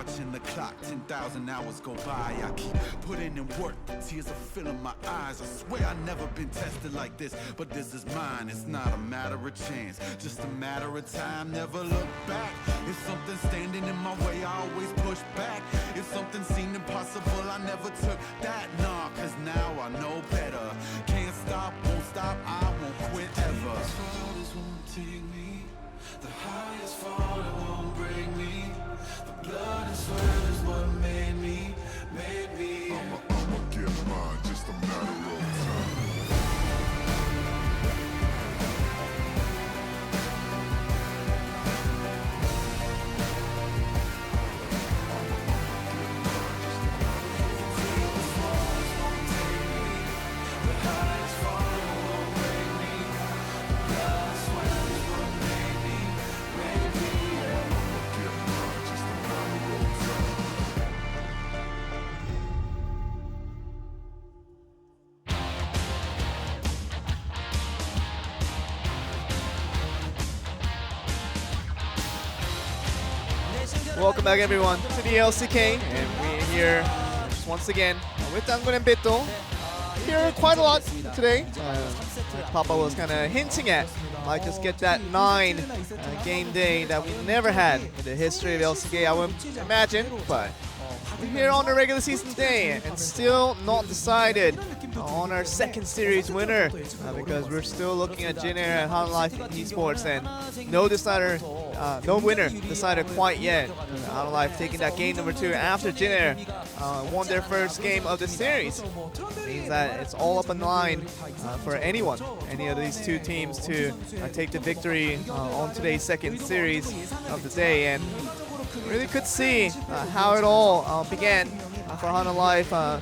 watching the clock, 10,000 hours go by. I keep putting in work, the tears are filling my eyes. I swear I've never been tested like this, but this is mine. It's not a matter of chance, just a matter of time. Never look back. If something's standing in my way, I always push back. If something seemed impossible, I never took that. Nah, cause now I know better. Can't stop, won't stop, I won't quit ever. The farthest won't take me, the highest fall it won't break me. The blood and sweat is what made me. I'ma get mine, just a matter of time. Welcome back everyone to the LCK, and we're here once again with Dangun and Beto. Here quite a lot today. Like Papa was kind of hinting at, might just get that 9 game day that we never had in the history of LCK, I would imagine, but we're here on the regular season day and still not decided on our second series winner because we're still looking at Jin Air and Hanwha Esports, and no winner decided quite yet. Hanwha taking that game number 2 after Jin Air won their first game of the series. Means that it's all up on the line for any of these two teams to take the victory on today's second series of the day. And really could see how it all began for Hanwha.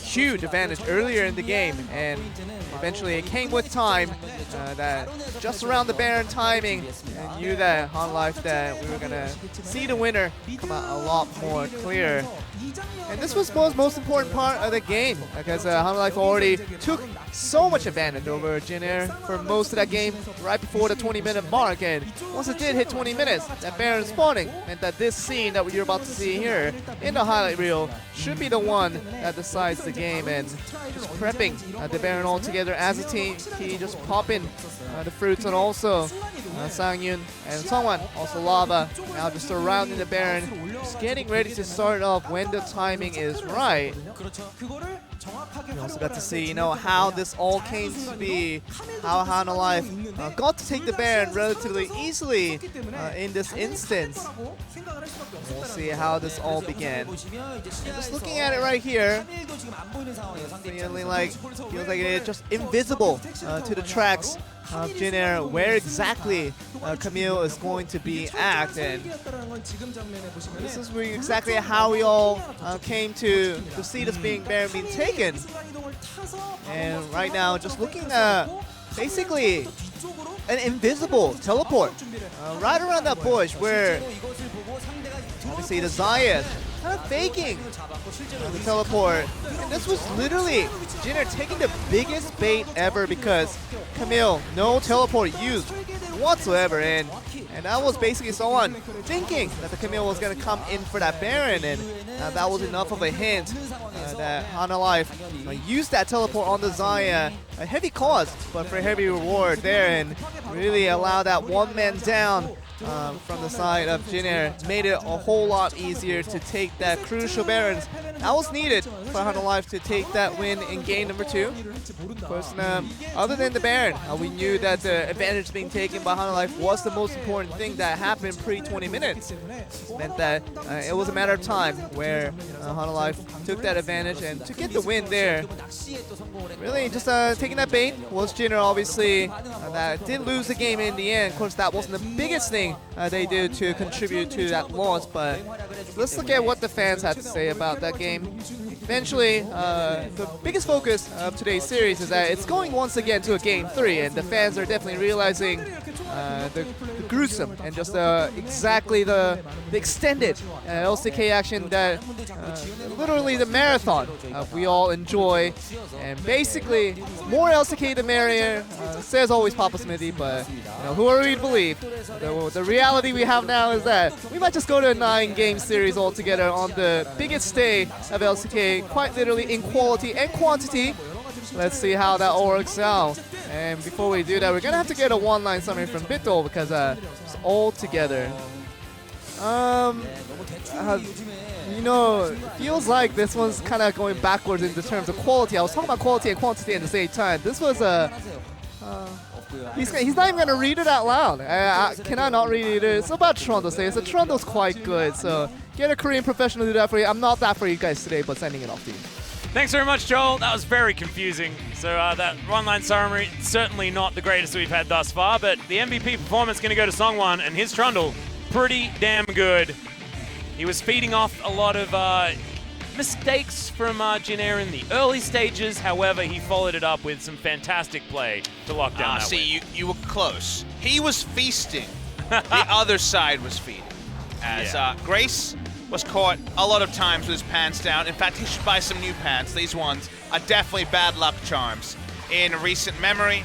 Huge advantage earlier in the game, and eventually it came with time that just around the Baron timing, and knew that Hanwha that we were gonna see the winner come out a lot more clear. And this was the most important part of the game because Hanwha already took so much advantage over Jin Air for most of that game right before the 20-minute mark, and once it did hit 20 minutes, that Baron spawning meant that this scene that we're about to see here in the highlight reel should be the one that decides the game. And just prepping the Baron all together as a team, he just popping the fruits, and also Sangyun and Sungwon, also Lava, now just surrounding the Baron, just getting ready to start off when the timing is right. We also got to see, how this all came to be, how Hanwha got to take the Baron relatively easily in this instance. We'll see how this all began. And just looking at it right here, feels like it's just invisible to the tracks of Jin Air where exactly Camille is going to be at, and this is exactly how we all came to see this Baron being taken. And right now, just looking at basically an invisible teleport right around that bush where obviously the Zayas kind of faking the teleport. And this was literally Jin Air taking the biggest bait ever because Camille, no teleport used whatsoever, and that was basically someone thinking that the Camille was going to come in for that Baron, and that was enough of a hint that Hanwha used that teleport on the Zaya. A heavy cost, but for a heavy reward there, and really allow that one man down from the side of Jin Air. Made it a whole lot easier to take that crucial Barons. That was needed for Hanwha to take that win in game number 2. Of course, other than the Baron, we knew that the advantage being taken by Hanwha was the most important thing that happened pre-20 minutes. It meant that it was a matter of time where Hanwha took that advantage, and to get the win there, really just taking that bait was Jin Air, obviously. That did lose the game in the end. Of course, that wasn't the biggest thing they did to contribute to that loss, but let's look at what the fans had to say about that game. Eventually, the biggest focus of today's series is that it's going once again to a game 3, and the fans are definitely realizing the gruesome and just exactly the extended LCK action that literally the marathon we all enjoy. And basically, more LCK the merrier, says always Papa Smithy, but who are we to believe? The reality we have now is that we might just go to a 9-game series series altogether on the biggest day of LCK, quite literally in quality and quantity. Let's see how that all works out. And before we do that, we're gonna have to get a one-line summary from Bito because it's all together. You know, feels like this one's kind of going backwards in the terms of quality. I was talking about quality and quantity at the same time. This was a... he's not even going to read it out loud. Can I not read it? It's about Toronto State. So Toronto's quite good. So get a Korean professional to do that for you. I'm not that for you guys today, but sending it off to you. Thanks very much, Joel. That was very confusing. So that one-line summary, certainly not the greatest we've had thus far, but the MVP performance going to go to Songwon, and his Trundle, pretty damn good. He was feeding off a lot of mistakes from Jinair in the early stages. However, he followed it up with some fantastic play to lock down that win. You were close. He was feasting. The other side was feeding. As Grace was caught a lot of times with his pants down. In fact, he should buy some new pants. These ones are definitely bad luck charms in recent memory.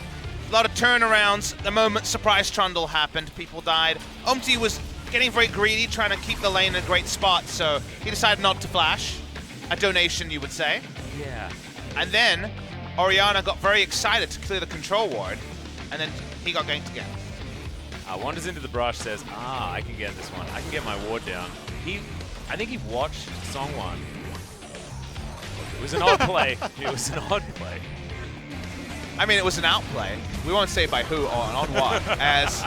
A lot of turnarounds. The moment Surprise Trundle happened, people died. Omti was getting very greedy, trying to keep the lane in a great spot, so he decided not to flash. A donation, you would say. Yeah. And then Oriana got very excited to clear the control ward, and then he got ganked again. Wanders into the brush, says, I can get this one. I can get my ward down. I think he watched Songwon. It was an odd play. It was an odd play. I mean, it was an outplay. We won't say by who or on what, as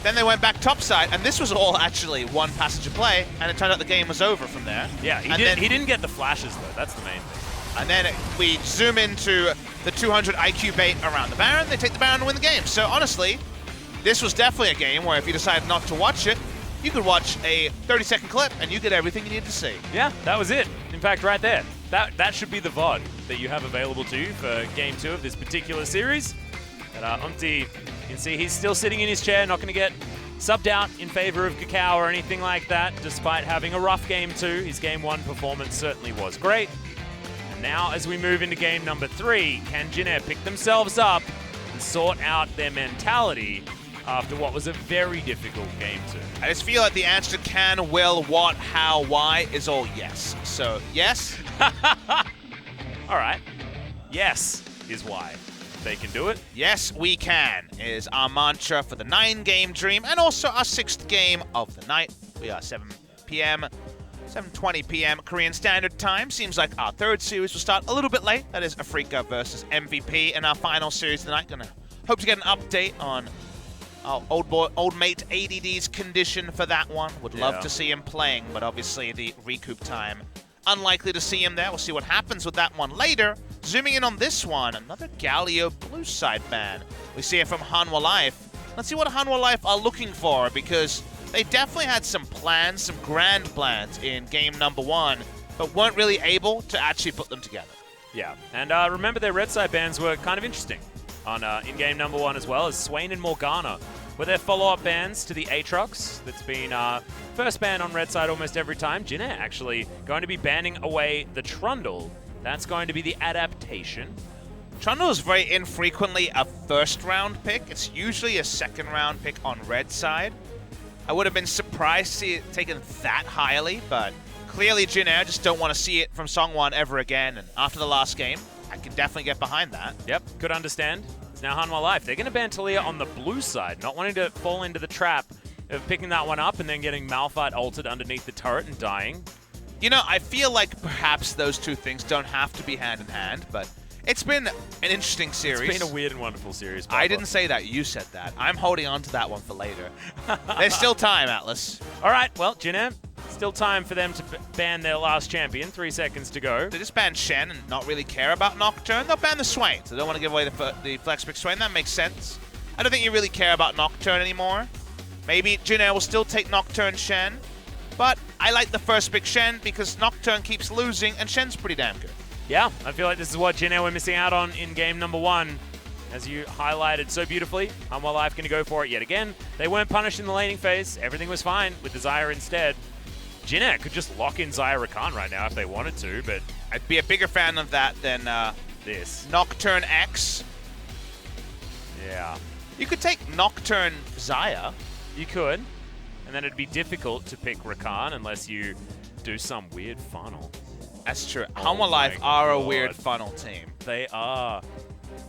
then they went back topside, and this was all actually one passenger play, and it turned out the game was over from there. Yeah, he didn't get the flashes, though. That's the main thing. And then we zoom into the 200 IQ bait around the Baron. They take the Baron to win the game. So honestly, this was definitely a game where if you decide not to watch it, you could watch a 30-second clip, and you get everything you need to see. Yeah, that was it. In fact, right there. That should be the VOD that you have available to you for Game 2 of this particular series. But Umti, you can see he's still sitting in his chair, not going to get subbed out in favor of Kakao or anything like that, despite having a rough Game 2. His Game 1 performance certainly was great. And now, as we move into Game number 3, can Jinair pick themselves up and sort out their mentality after what was a very difficult Game 2? I just feel like the answer to can, will, what, how, why is all yes. So, yes. All right. Yes is why. They can do it. Yes, we can is our mantra for the 9-game dream and also our 6th game of the night. We are 7 p.m., 7:20 p.m. Korean Standard Time. Seems like our 3rd series will start a little bit late. That is FLICKR versus MVP in our final series tonight. Gonna hope to get an update on our old mate ADD's condition for that one. Would love to see him playing, but obviously the recoup time, unlikely to see him there. We'll see what happens with that one later. Zooming in on this one, another Galio blue side ban. We see it from Hanwha Life. Let's see what Hanwha Life are looking for, because they definitely had some plans, some grand plans in game number 1, but weren't really able to actually put them together. Yeah, and remember their red side bans were kind of interesting on in game number 1 as well, as Swain and Morgana were their follow-up bans to the Aatrox that's been first ban on red side almost every time. Jinair actually going to be banning away the Trundle. That's going to be the adaptation. Trundle is very infrequently a 1st-round pick. It's usually a 2nd-round pick on red side. I would have been surprised to see it taken that highly, but clearly Jinair just don't want to see it from Songwon ever again, and after the last game, I can definitely get behind that. Yep, could understand. It's now Hanwha Life. They're going to ban Talia on the blue side, not wanting to fall into the trap of picking that one up and then getting Malphite ulted underneath the turret and dying. You know, I feel like perhaps those two things don't have to be hand in hand, but it's been an interesting series. It's been a weird and wonderful series, Papa. I didn't say that. You said that. I'm holding on to that one for later. There's still time, Atlas. All right, well, Jinair, still time for them to ban their last champion. 3 seconds to go. They just ban Shen and not really care about Nocturne. They'll ban the Swain. So they don't want to give away the flex pick Swain. That makes sense. I don't think you really care about Nocturne anymore. Maybe Jinair will still take Nocturne Shen. But I like the first pick Shen because Nocturne keeps losing and Shen's pretty damn good. Yeah, I feel like this is what Jinair were missing out on in game number 1. As you highlighted so beautifully, Hanwha Life going to go for it yet again. They weren't punished in the laning phase. Everything was fine with the Xayah instead. Jinair could just lock in Xayah Rakan right now if they wanted to, but I'd be a bigger fan of that than this. Nocturne X. Yeah. You could take Nocturne Xayah. You could, and then it'd be difficult to pick Rakan unless you do some weird funnel. That's true. Oh Hanwha Life my are a God. weird funnel team. They are.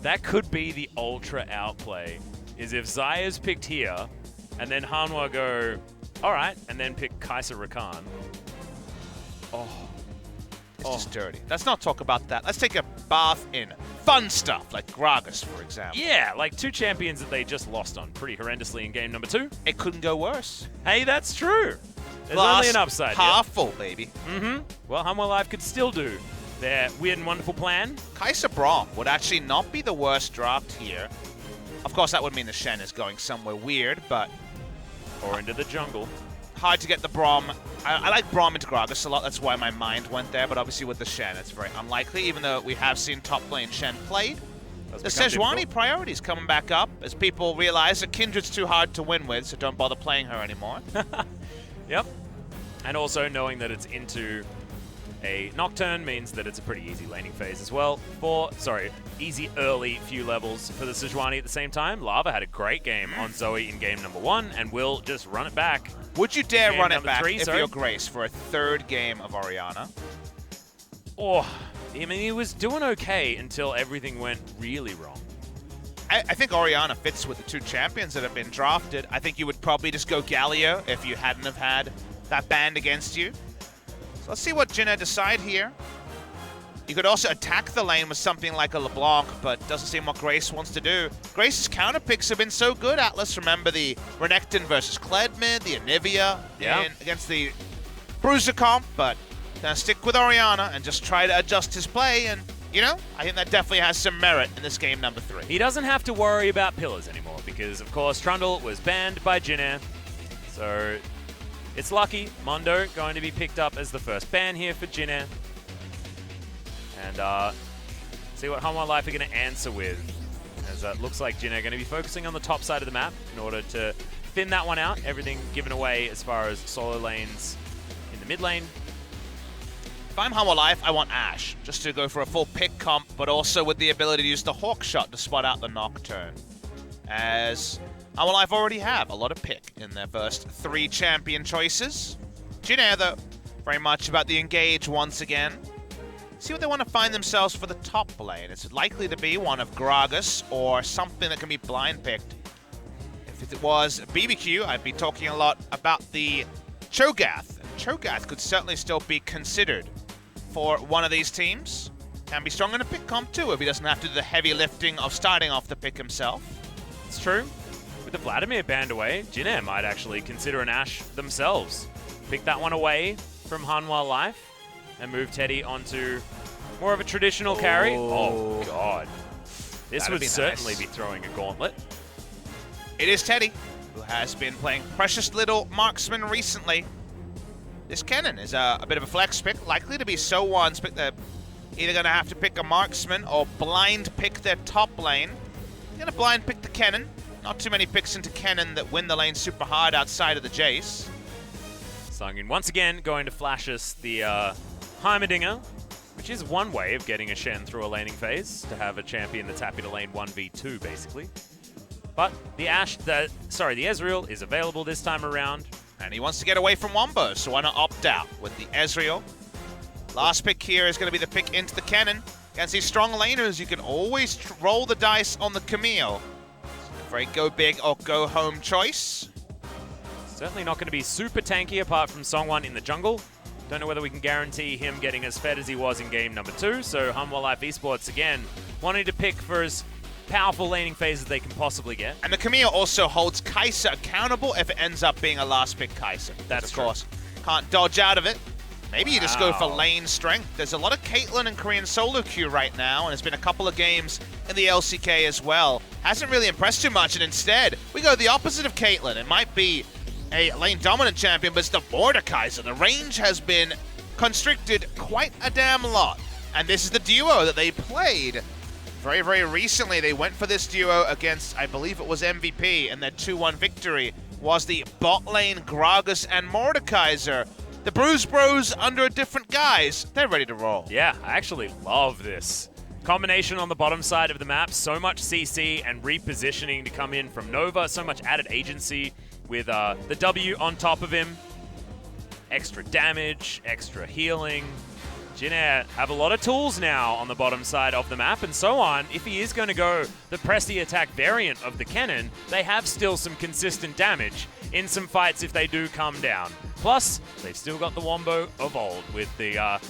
That could be the ultra outplay, is if Zaya's picked here, and then Hanwha go, all right, and then pick Kaiser Rakan. It's just dirty. Let's not talk about that. Let's take a bath in fun stuff, like Gragas, for example. Yeah, like 2 champions that they just lost on pretty horrendously in game number 2. It couldn't go worse. Hey, that's true. There's Glass only an upside. half full, baby. Well, Hanwha Life could still do their weird and wonderful plan. Kaiser Braum would actually not be the worst draft here. Of course, that would mean the Shen is going somewhere weird, but Or into the jungle. hard to get the Braum. I like Braum into Gragas a lot. That's why my mind went there. But obviously with the Shen, it's very unlikely, even though we have seen top lane Shen played. That's The become Sejuani difficult. priority's coming back up as people realize that Kindred's too hard to win with, so don't bother playing her anymore. Yep. And also knowing that it's into a Nocturne means that it's a pretty easy laning phase as well. Easy early few levels for the Sejuani at the same time. Lava had a great game on Zoe in game number 1 and will just run it back. Would you dare Game run it number back 3, if sorry. you're Grace for a 3rd game of Orianna? Oh, I mean, he was doing okay until everything went really wrong. I think Orianna fits with the 2 champions that have been drafted. I think you would probably just go Galio if you hadn't have had that banned against you. So let's see what Jinna decide here. You could also attack the lane with something like a LeBlanc, but doesn't seem what Grace wants to do. Grace's counter picks have been so good, Atlas. Remember the Renekton versus Kled mid, the Anivia against the Bruiser comp, but gonna stick with Orianna and just try to adjust his play, and you know, I think that definitely has some merit in this game number 3. He doesn't have to worry about pillars anymore because, of course, Trundle was banned by Jinna. So it's lucky. Mondo going to be picked up as the first ban here for Jinna. And see what Hanwha Life are going to answer with. As it looks like Jinna are going to be focusing on the top side of the map in order to thin that one out. Everything given away as far as solo lanes in the mid lane. If I'm Hanwha Life, I want Ashe, just to go for a full pick comp, but also with the ability to use the Hawk Shot to spot out the Nocturne. As Hanwha Life already have a lot of pick in their first 3 champion choices. Jinna, though, very much about the engage once again. See what they want to find themselves for the top lane. It's likely to be one of Gragas or something that can be blind picked. If it was BBQ, I'd be talking a lot about the Cho'Gath. And Cho'Gath could certainly still be considered for one of these teams. Can be strong in a pick comp too if he doesn't have to do the heavy lifting of starting off the pick himself. It's true. With the Vladimir banned away, Jinna might actually consider an Ashe themselves. Pick that one away from Hanwha Life and move Teddy onto more of a traditional carry. Oh, God. This That'd would be certainly nice. be throwing a gauntlet. It is Teddy, who has been playing precious little marksman recently. This Kennen is a bit of a flex pick, likely to be so ones pick. They're either going to have to pick a marksman or blind pick their top lane. They're going to blind pick the Kennen. Not too many picks into Kennen that win the lane super hard outside of the Jace. Sungin once again going to flash us the Heimerdinger, which is one way of getting a Shen through a laning phase, to have a champion that's happy to lane 1v2 basically. But the Ezreal is available this time around. And he wants to get away from Wombo, so why not opt out with the Ezreal? Last pick here is going to be the pick into the Kennen. Against these strong laners, you can always roll the dice on the Camille. Very go big or go home choice. Certainly not going to be super tanky apart from Songwon in the jungle. Don't know whether we can guarantee him getting as fed as he was in game number 2. So Hanwha Life Esports again wanting to pick for as powerful laning phase as they can possibly get. And the Camille also holds Kai'Sa accountable if it ends up being a last pick Kai'Sa. That's of true. course, can't dodge out of it. Maybe you just go for Wow. lane strength. There's a lot of Caitlyn and Korean solo queue right now, and there's been a couple of games in the LCK as well. Hasn't really impressed too much, and instead, we go the opposite of Caitlyn. It might be a lane dominant champion, but it's the Mordekaiser. The range has been constricted quite a damn lot. And this is the duo that they played very, very recently. They went for this duo against, I believe it was MVP, and their 2-1 victory was the bot lane Gragas and Mordekaiser. The Bruise Bros under a different guise. They're ready to roll. Yeah, I actually love this. Combination on the bottom side of the map, so much CC and repositioning to come in from Nova, so much added agency with the W on top of him. extra damage, extra healing. Jin Air have a lot of tools now on the bottom side of the map and so on. If he is going to go the press the attack variant of the cannon, they have still some consistent damage in some fights if they do come down. Plus, they've still got the Wombo of old with the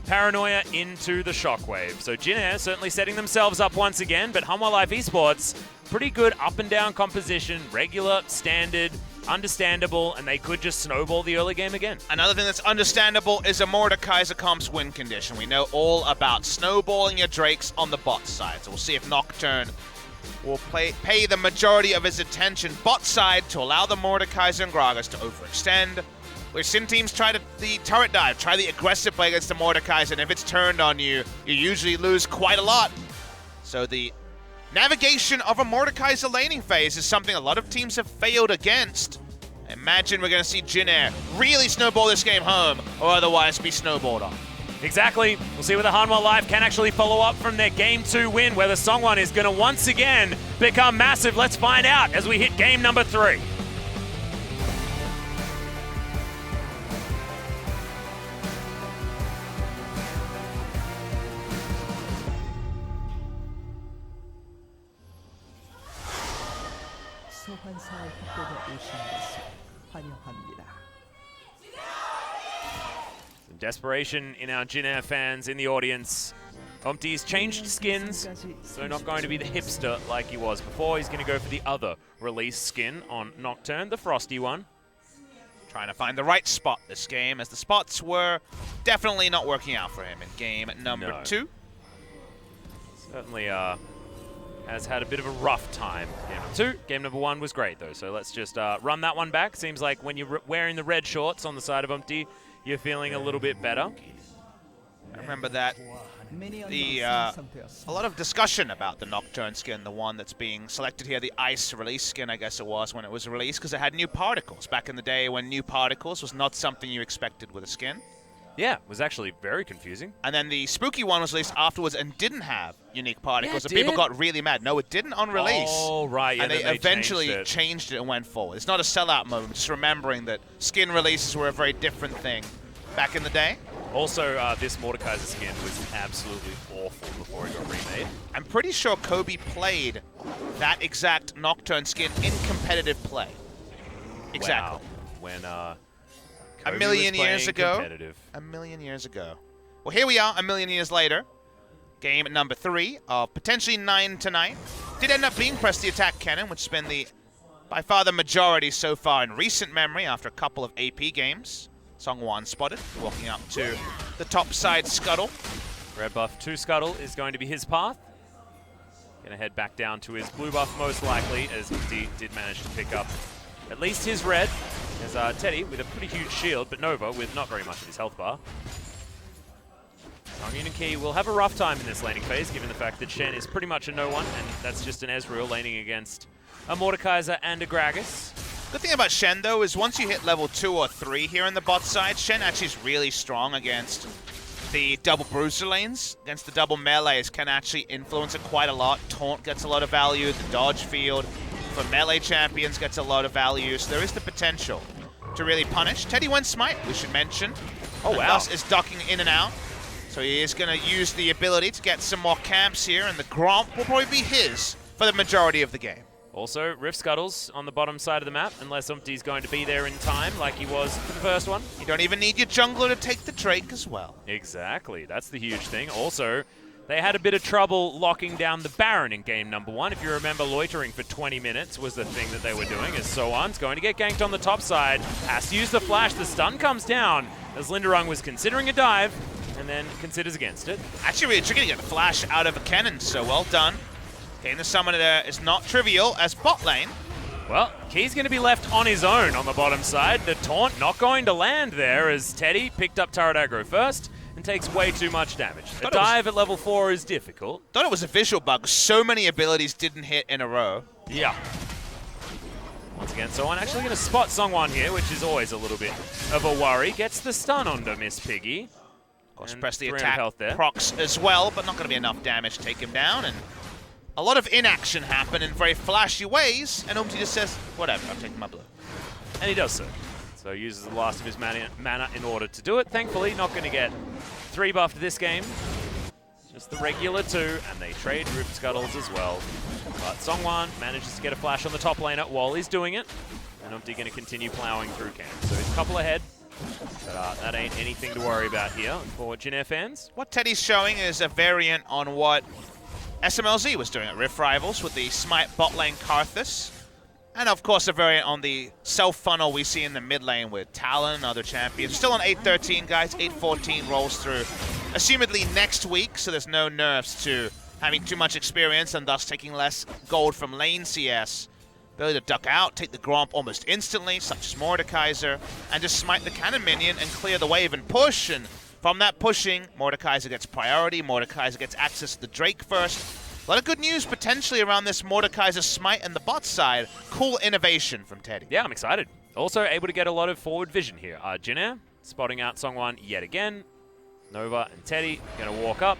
paranoia into the shockwave. So Jin Air certainly setting themselves up once again, but Hanwha Live Esports, pretty good up and down composition, regular, standard, understandable, and they could just snowball the early game again. Another thing that's understandable is a Mordekaiser Comp's win condition. We know all about snowballing your Drakes on the bot side, so we'll see if Nocturne will pay the majority of his attention bot side to allow the Mordekaiser and Gragas to overextend. We've seen teams try the turret dive, try the aggressive play against the Mordekaiser, and if it's turned on you, you usually lose quite a lot. So the navigation of a Mordekaiser laning phase is something a lot of teams have failed against. Imagine we're going to see Jin Air really snowball this game home, or otherwise be snowballed on. Exactly. We'll see whether Hanwha Live can actually follow up from their Game 2 win, whether Songwon is going to once again become massive. Let's find out as we hit game number 3. 소환사의 협곡에 오신 것을 환영합니다. Some desperation in our Jin Air fans in the audience. Omti's changed skins, so not going to be the hipster like he was before. He's going to go for the other release skin on Nocturne, the frosty one. Trying to find the right spot this game, as the spots were definitely not working out for him in game number 2. Certainly has had a bit of a rough time. Game number 2. Game number 1 was great, though, so let's just run that one back. Seems like when you're wearing the red shorts on the side of Umti, you're feeling a little bit better. I remember that a lot of discussion about the Nocturne skin, the one that's being selected here, the Ice release skin, I guess it was when it was released, because it had new particles back in the day when new particles was not something you expected with a skin. Yeah, it was actually very confusing. And then the Spooky one was released afterwards and didn't have unique particles, Yeah, and people got really mad. No, it didn't on release. Oh, right. Yeah, and they then eventually changed it and went forward. It's not a sellout moment, just remembering that skin releases were a very different thing back in the day. Also, this Mordekaiser skin was absolutely awful before it got remade. I'm pretty sure Kobe played that exact Nocturne skin in competitive play. Exactly. Wow. When a million years ago. A million years ago. Well, here we are, a million years later. Game number 3 of potentially 9 tonight. Did end up being Press the Attack Cannon, which has been by far the majority so far in recent memory after a couple of AP games. Songwon spotted, walking up to the top side scuttle. Red buff 2 scuttle is going to be his path. Gonna head back down to his blue buff most likely, as he did manage to pick up at least his red. There's Teddy with a pretty huge shield, but Nova with not very much of his health bar. Songhyun and Key will have a rough time in this laning phase, given the fact that Shen is pretty much a no-one, and that's just an Ezreal laning against a Mordekaiser and a Gragas. Good thing about Shen, though, is once you hit level 2 or 3 here in the bot side, Shen actually is really strong against the double bruiser lanes. Against the double melees can actually influence it quite a lot. Taunt gets a lot of value. The dodge field for melee champions gets a lot of value. So there is the potential to really punish. Teddy went smite, we should mention. Oh, wow. Thus is ducking in and out. So he is going to use the ability to get some more camps here, and the Gromp will probably be his for the majority of the game. Also, Rift Scuttles on the bottom side of the map, unless Umti's going to be there in time like he was for the first one. You don't even need your jungler to take the Drake as well. Exactly, that's the huge thing. Also, they had a bit of trouble locking down the Baron in game number 1. If you remember, loitering for 20 minutes was the thing that they were doing, as Soan's going to get ganked on the top side, has to use the flash, the stun comes down, as Linderung was considering a dive, and then considers against it. Actually really tricky to get the flash out of a cannon, so well done. Getting the summoner there is not trivial as bot lane. Well, Key's going to be left on his own on the bottom side. The taunt not going to land there as Teddy picked up turret aggro first and takes way too much damage. A dive at level 4 is difficult. Thought it was a visual bug. So many abilities didn't hit in a row. Yeah. Once again, Soan actually going to spot Songwon here, which is always a little bit of a worry. Gets the stun onto Miss Piggy. Of course, press the attack procs as well, but not going to be enough damage to take him down. And a lot of inaction happen in very flashy ways, and Umti just says, whatever, I'm taking my blue. And he does so. So uses the last of his mana in order to do it. Thankfully, not going to get 3 buffed this game. Just the regular 2, and they trade Rip Scuttles as well. But Songwan manages to get a flash on the top laner while he's doing it. And Umpty going to continue plowing through camp. So he's a couple ahead. But that ain't anything to worry about here for Jin Air fans. What Teddy's showing is a variant on what SMLZ was doing at Rift Rivals with the Smite bot lane Karthus. And of course a variant on the self-funnel we see in the mid lane with Talon and other champions. Still on 8-13, guys. 8-14 rolls through. Assumedly next week, so there's no nerfs to having too much experience and thus taking less gold from lane CS. Ability to duck out, take the Gromp almost instantly, such as Mordekaiser, and just smite the cannon minion and clear the wave and push. And from that pushing, Mordekaiser gets priority. Mordekaiser gets access to the Drake first. A lot of good news potentially around this Mordekaiser smite and the bot side. Cool innovation from Teddy. Yeah, I'm excited. Also able to get a lot of forward vision here. Jin Air spotting out Songwan yet again. Nova and Teddy going to walk up.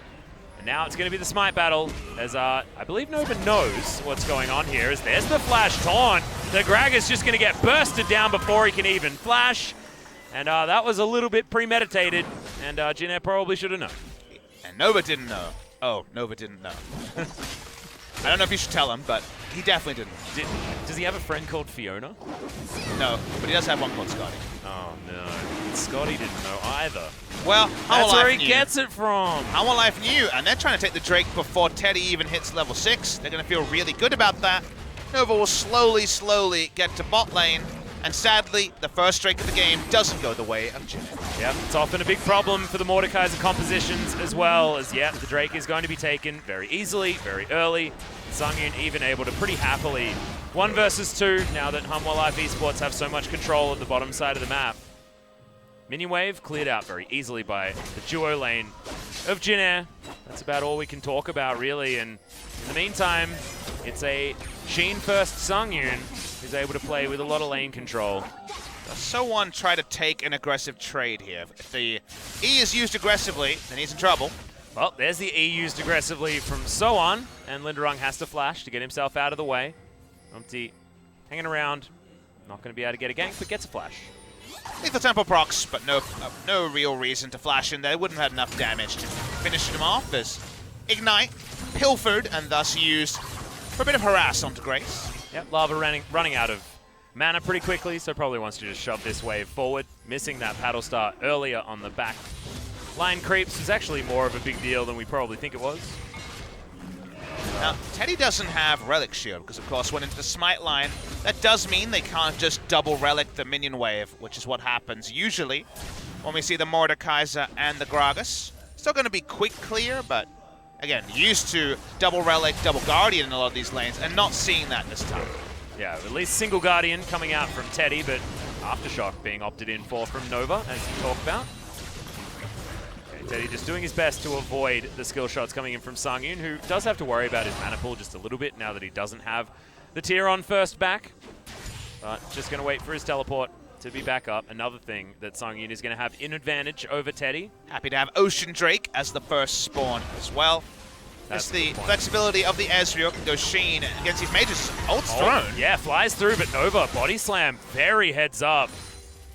And now it's going to be the smite battle, as I believe Nova knows what's going on here, as there's the flash taunt. The Gragas just going to get bursted down before he can even flash. And that was a little bit premeditated, and Jin Air probably should have known. And Nova didn't know. Oh, Nova didn't know. I don't know if you should tell him, but he definitely didn't. Does he have a friend called Fiona? No, but he does have one called Scotty. Oh, no. Scotty didn't know either. Well, that's where he gets it from. Hanwha Life knew, and they're trying to take the Drake before Teddy even hits level 6. They're going to feel really good about that. Nova will slowly get to bot lane, and sadly, the first Drake of the game doesn't go the way of Jin. Yep, it's often a big problem for the Mordekaiser compositions as well, as the Drake is going to be taken very easily, very early. Sungyun even able to pretty happily 1 versus 2 now that Hanwha Life Esports have so much control at the bottom side of the map. Minion wave cleared out very easily by the duo lane of Jin Air. That's about all we can talk about, really. And in the meantime, it's a Sheen first Sungyun who's able to play with a lot of lane control. Does Someone try to take an aggressive trade here? If the E is used aggressively, then he's in trouble. Well, there's the E used aggressively from Soan, and Linderung has to flash to get himself out of the way. Umpty hanging around, not going to be able to get a gank, but gets a flash. Lethal Tempo procs, but no real reason to flash in there. Wouldn't have had enough damage to finish him off as Ignite pilfered and thus used for a bit of harass onto Grace. Yep, Lava running out of mana pretty quickly, so probably wants to just shove this wave forward. Missing that paddle start earlier on the back line creeps is actually more of a big deal than we probably think it was. Now, Teddy doesn't have Relic Shield, because of course went into the Smite line. That does mean they can't just double Relic the minion wave, which is what happens usually when we see the Mordekaiser and the Gragas. Still going to be quick clear, but again, used to double Relic, double Guardian in a lot of these lanes, and not seeing that this time. Yeah, at least single Guardian coming out from Teddy, but Aftershock being opted in for from Nova, as you talked about. Teddy just doing his best to avoid the skill shots coming in from Sungyun, who does have to worry about his mana pool just a little bit now that he doesn't have the tier on first back. But just going to wait for his teleport to be back up. Another thing that Sungyun is going to have in advantage over Teddy. Happy to have Ocean Drake as the first spawn as well. That's the flexibility of the Ezreal. Can go Sheen against these mages. Ult's thrown. Yeah, flies through, but Nova body slam very heads up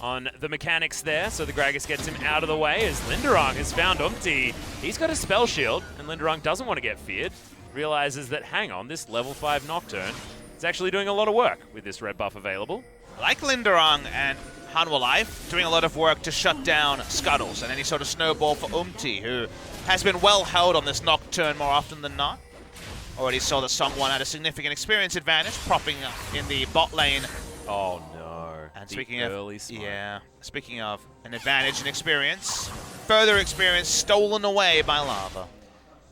on the mechanics there, so the Gragas gets him out of the way as Linderung has found Umpty. He's got a spell shield, and Linderung doesn't want to get feared. Realizes that, hang on, this level 5 Nocturne is actually doing a lot of work with this red buff available. Like Linderung and Hanwha Life, doing a lot of work to shut down Scuttles and any sort of snowball for Umpty, who has been well held on this Nocturne more often than not. Already saw that Songwan had a significant experience advantage, propping up in the bot lane. Oh no. And speaking of an advantage and experience, further experience stolen away by Lava.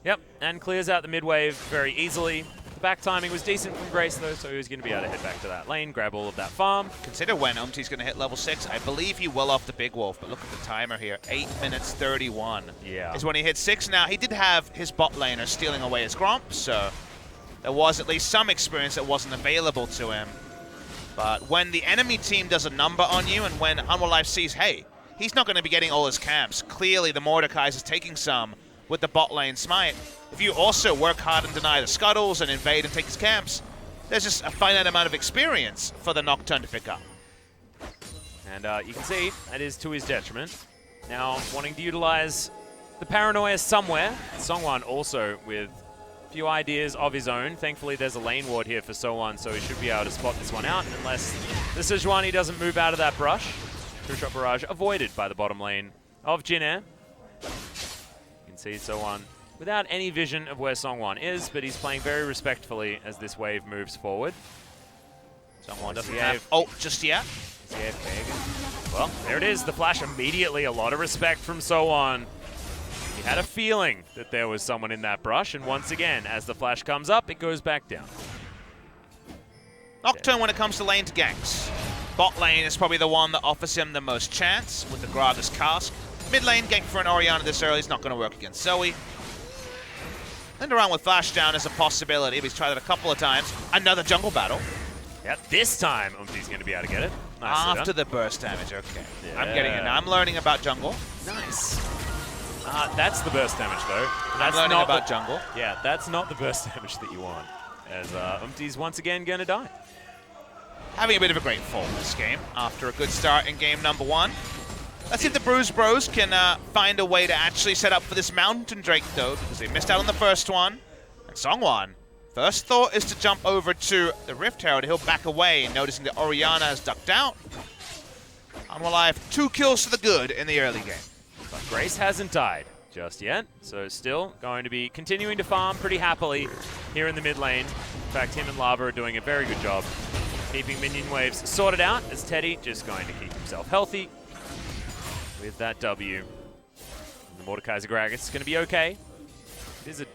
Yep, and clears out the mid wave very easily. The back timing was decent from Grace though, so he was going to be able to head back to that lane, grab all of that farm. Consider when Umpty's going to hit level 6. I believe he will off the Big Wolf, but look at the timer here. 8 minutes 31 is when he hit 6. Now, he did have his bot laner stealing away his Gromp, so there was at least some experience that wasn't available to him. But when the enemy team does a number on you, and when Hanwha Life sees, hey, he's not going to be getting all his camps, clearly the Mordekaiser is taking some with the bot lane smite. If you also work hard and deny the Scuttles and invade and take his camps, there's just a finite amount of experience for the Nocturne to pick up. And you can see that is to his detriment. Now wanting to utilize the paranoia somewhere. Songwon also with a few ideas of his own. Thankfully there's a lane ward here for So1, so he should be able to spot this one out unless the Sejuani doesn't move out of that brush. Two-shot barrage avoided by the bottom lane of Jin Air. You can see So1 without any vision of where Songwon is, but he's playing very respectfully as this wave moves forward. Songwon doesn't have ult just yet. Well, there it is, the flash immediately. A lot of respect from So1. He had a feeling that there was someone in that brush, and once again, as the flash comes up, it goes back down. Nocturne when it comes to lane to ganks. Bot lane is probably the one that offers him the most chance with the Gragas cask. Mid lane, gank for an Orianna this early is not going to work against Zoe. Lind around with flash down is a possibility, but he's tried it a couple of times. Another jungle battle. Yeah, this time Umti's going to be able to get it. Nicely After done. the burst damage, okay. Yeah. I'm getting it now. I'm learning about jungle. Nice. That's the burst damage, though. I'm learning about jungle. Yeah, that's not the burst damage that you want. As Umti's once again going to die. Having a bit of a great fall this game after a good start in game number 1. Let's see if the Bruise Bros can find a way to actually set up for this Mountain Drake, though, because they missed out on the first one. And Songwon, first thought is to jump over to the Rift Herald. He'll back away, noticing that Orianna has ducked out. Hanwha Life, 2 kills to the good in the early game. But Grace hasn't died just yet, so still going to be continuing to farm pretty happily here in the mid lane. In fact, him and Lava are doing a very good job keeping minion waves sorted out, as Teddy just going to keep himself healthy with that W. And the Mordekaiser Gragas is going to be okay. It is a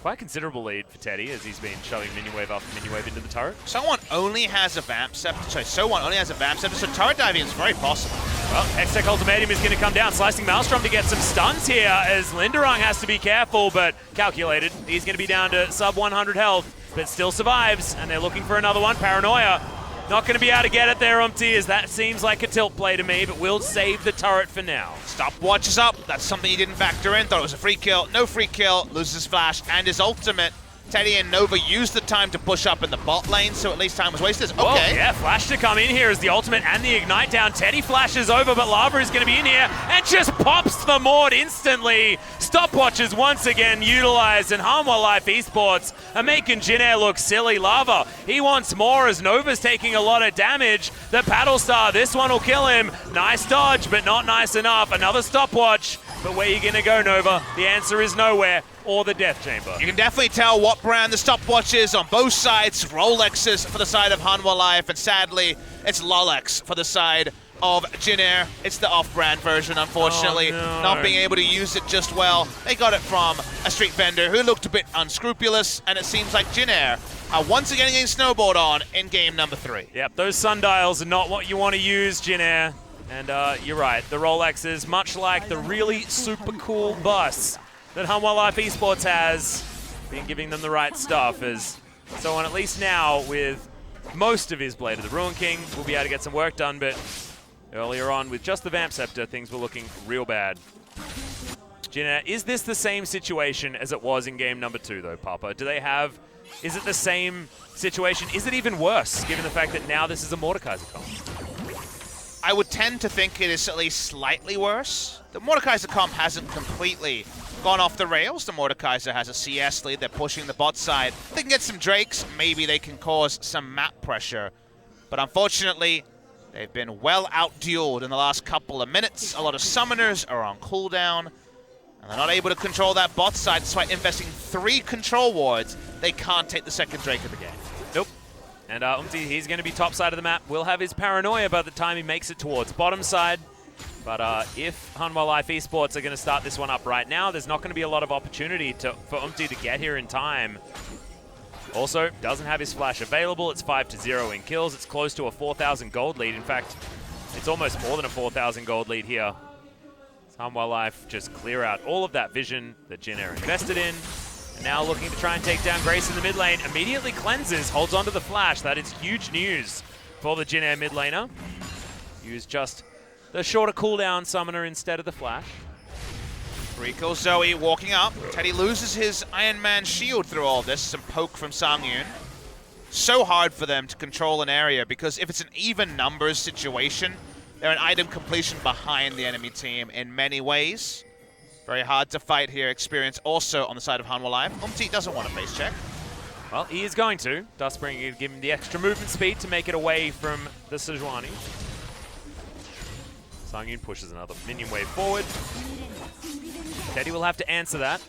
quite considerable lead for Teddy as he's been shoving minion wave after minion wave into the turret. Someone only has a Vamp Scepter. Sorry, So1 only has a Vamp Scepter, so turret diving is very possible. Well, Hextech Ultimatum is going to come down, slicing Maelstrom to get some stuns here as Linderung has to be careful, but calculated. He's going to be down to sub 100 health, but still survives, and they're looking for another one. Paranoia not going to be able to get it there, Umti, as that seems like a tilt play to me, but we'll save the turret for now. Stopwatch is up. That's something he didn't factor in. Thought it was a free kill. No free kill. Loses his flash and his ultimate. Teddy and Nova used the time to push up in the bot lane, so at least time was wasted. Okay. Whoa, yeah, flash to come in here as the ultimate and the ignite down. Teddy flashes over, but Lava is going to be in here and just pops the Mord instantly. Stopwatches once again utilized, and Hanwha Life Esports are making Jin Air look silly. Lava, he wants more as Nova's taking a lot of damage. The Paddle Star, this one will kill him. Nice dodge, but not nice enough. Another stopwatch, but where are you going to go, Nova? The answer is nowhere. Or the Death Chamber. You can definitely tell what brand the stopwatch is on both sides. Rolexes for the side of Hanwha Life, and sadly, it's Lolex for the side of Jin Air. It's the off-brand version, unfortunately. Oh, no. Not being able to use it just well. They got it from a street vendor who looked a bit unscrupulous, and it seems like Jin Air are once again getting snowballed on in game number 3. Yep, those sundials are not what you want to use, Jin Air. And you're right, the Rolexes, much like the really super cool bus that Hanwha Life Esports has, been giving them the right stuff, as So1 at least now with most of his Blade of the Ruin King will be able to get some work done, but earlier on with just the Vamp Scepter, things were looking real bad. Jin Air, is this the same situation as it was in game number 2 though, Papa? Do they have, is it the same situation? Is it even worse, given the fact that now this is a Mordekaiser comp? I would tend to think it is at least slightly worse. The Mordekaiser comp hasn't completely gone off the rails. The Mordekaiser has a CS lead. They're pushing the bot side. They can get some Drakes. Maybe they can cause some map pressure. But unfortunately, they've been well out-dueled in the last couple of minutes. A lot of summoners are on cooldown, and they're not able to control that bot side. Despite investing 3 control wards, they can't take the second Drake of the game. Nope. And Umti, he's going to be top side of the map. Will have his paranoia by the time he makes it towards bottom side. But if Hanwha Life Esports are going to start this one up right now, there's not going to be a lot of opportunity for Umti to get here in time. Also, doesn't have his flash available. It's 5-0 in kills. It's close to a 4,000 gold lead. In fact, it's almost more than a 4,000 gold lead here. Hanwha Life just clear out all of that vision that Jin Air invested in. And now looking to try and take down Grace in the mid lane. Immediately cleanses, holds onto the flash. That is huge news for the Jin Air mid laner. Use just the shorter cooldown summoner instead of the flash. Rico Zoe walking up. Teddy loses his Iron Man shield through all this. Some poke from Sangyun. So hard for them to control an area because if it's an even numbers situation, They're an item completion behind the enemy team in many ways. Very hard to fight here. Experience also on the side of Hanwha Life. Umti doesn't want a face check. Well, he is going to. Dustbringer will give him the extra movement speed to make it away from the Sejuani. Sangyun pushes another minion wave forward. Teddy will have to answer that.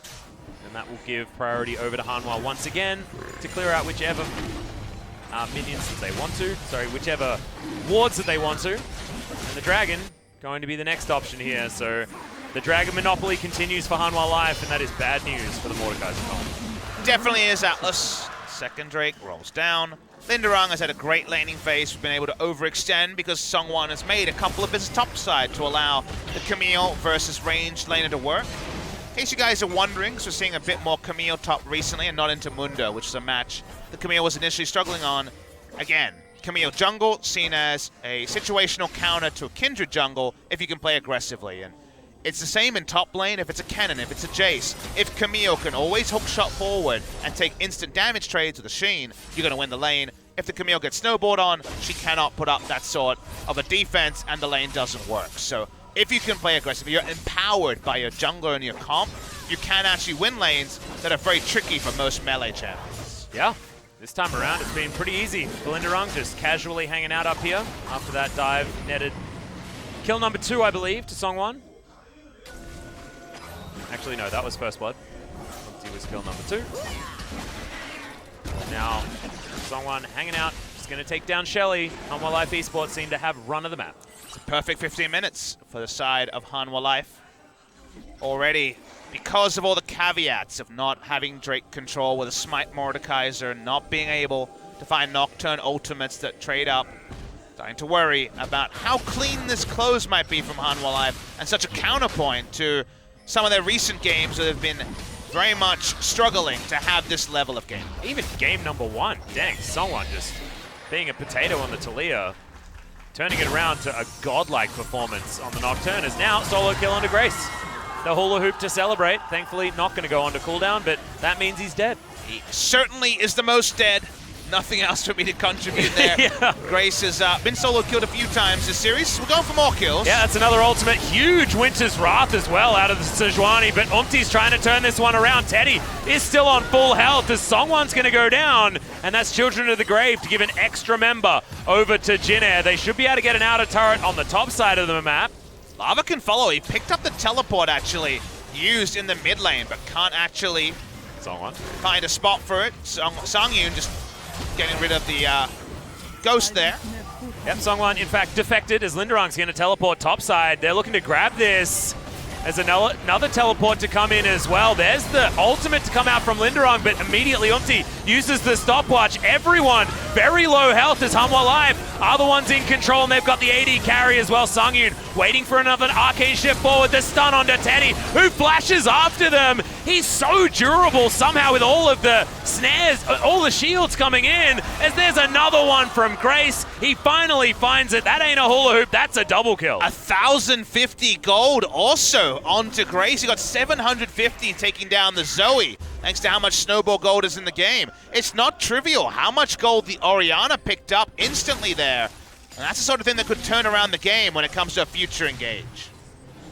And that will give priority over to Hanwha once again to clear out whichever minions that they want to. Sorry, whichever wards that they want to. And the Dragon going to be the next option here. So the Dragon monopoly continues for Hanwha Life, and that is bad news for the Mordekaiser column. Definitely is Atlas. Second Drake rolls down. Linderung has had a great laning phase. We've been able to overextend because Sungwon has made a couple of his topside to allow the Camille versus ranged laner to work. In case you guys are wondering, so we're seeing a bit more Camille top recently and not into Mundo, which is a match the Camille was initially struggling on. Again, Camille jungle seen as a situational counter to a Kindred jungle if you can play aggressively. And it's the same in top lane if it's a Kennen, if it's a Jace. If Camille can always hook shot forward and take instant damage trades with a Sheen, you're going to win the lane. If the Camille gets snowballed on, she cannot put up that sort of a defense and the lane doesn't work. So if you can play aggressively, you're empowered by your jungler and your comp, you can actually win lanes that are very tricky for most melee champions. Yeah, this time around it's been pretty easy. Linderung just casually hanging out up here after that dive netted kill number 2, I believe, to Songwon. Actually, no, that was first blood. He was kill number 2. Now, Songwon hanging out, just going to take down Shelly. Hanwha Life Esports seem to have run of the map. It's a perfect 15 minutes for the side of Hanwha Life. Already, because of all the caveats of not having Drake control with a Smite Mordekaiser, not being able to find Nocturne ultimates that trade up, starting to worry about how clean this close might be from Hanwha Life, and such a counterpoint to some of their recent games that have been very much struggling to have this level of game. Even game number 1, dang, someone just being a potato on the Talia, turning it around to a godlike performance on the Nocturne is now solo kill onto Grace. The hula hoop to celebrate. Thankfully, not going to go on to cooldown, but that means he's dead. He certainly is the most dead. Nothing else for me to contribute there. Yeah. Grace has been solo killed a few times this series. We're going for more kills. Yeah, that's another ultimate. Huge Winter's Wrath as well out of the Sejuani, but Umti's trying to turn this one around. Teddy is still on full health as Songwon's going to go down, and that's Children of the Grave to give an extra member over to Jin-Air. They should be able to get an outer turret on the top side of the map. Lava can follow. He picked up the teleport, actually, used in the mid lane, but can't actually find a spot for it. Sangyun just getting rid of the ghost there. Yep, Songwon, in fact, defected as Linderung's going to teleport topside. They're looking to grab this. There's another teleport to come in as well. There's the ultimate to come out from Linderung, but immediately Umti uses the stopwatch. Everyone very low health as Hanwha Life are the ones in control, and they've got the AD carry as well. Sangyun waiting for another arcane shift forward. The stun onto Teddy, who flashes after them. He's so durable somehow with all of the snares, all the shields coming in, as there's another one from Grace. He finally finds it. That ain't a hula hoop, that's a double kill. 1,050 gold also onto Grace. He got 750 taking down the Zoe, thanks to how much snowball gold is in the game. It's not trivial how much gold the Orianna picked up instantly there. And that's the sort of thing that could turn around the game when it comes to a future engage.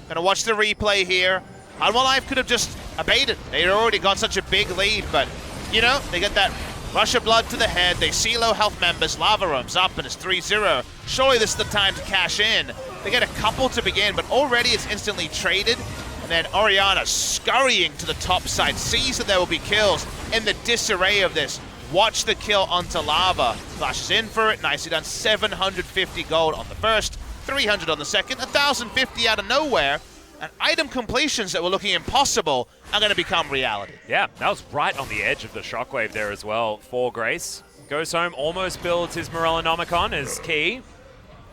Gonna watch the replay here. Hanwha Life could have just abated. They already got such a big lead, but, you know, they get that rush of blood to the head. They see low health members. Lava Room's up and it's 3-0. Surely this is the time to cash in. They get a couple to begin, but already it's instantly traded. And then Orianna scurrying to the top side, sees that there will be kills in the disarray of this. Watch the kill onto Lava. Flashes in for it. Nicely done. 750 gold on the first, 300 on the second, 1,050 out of nowhere. And item completions that were looking impossible are going to become reality. Yeah, that was right on the edge of the shockwave there as well for Grace. Goes home, almost builds his Morellonomicon as key.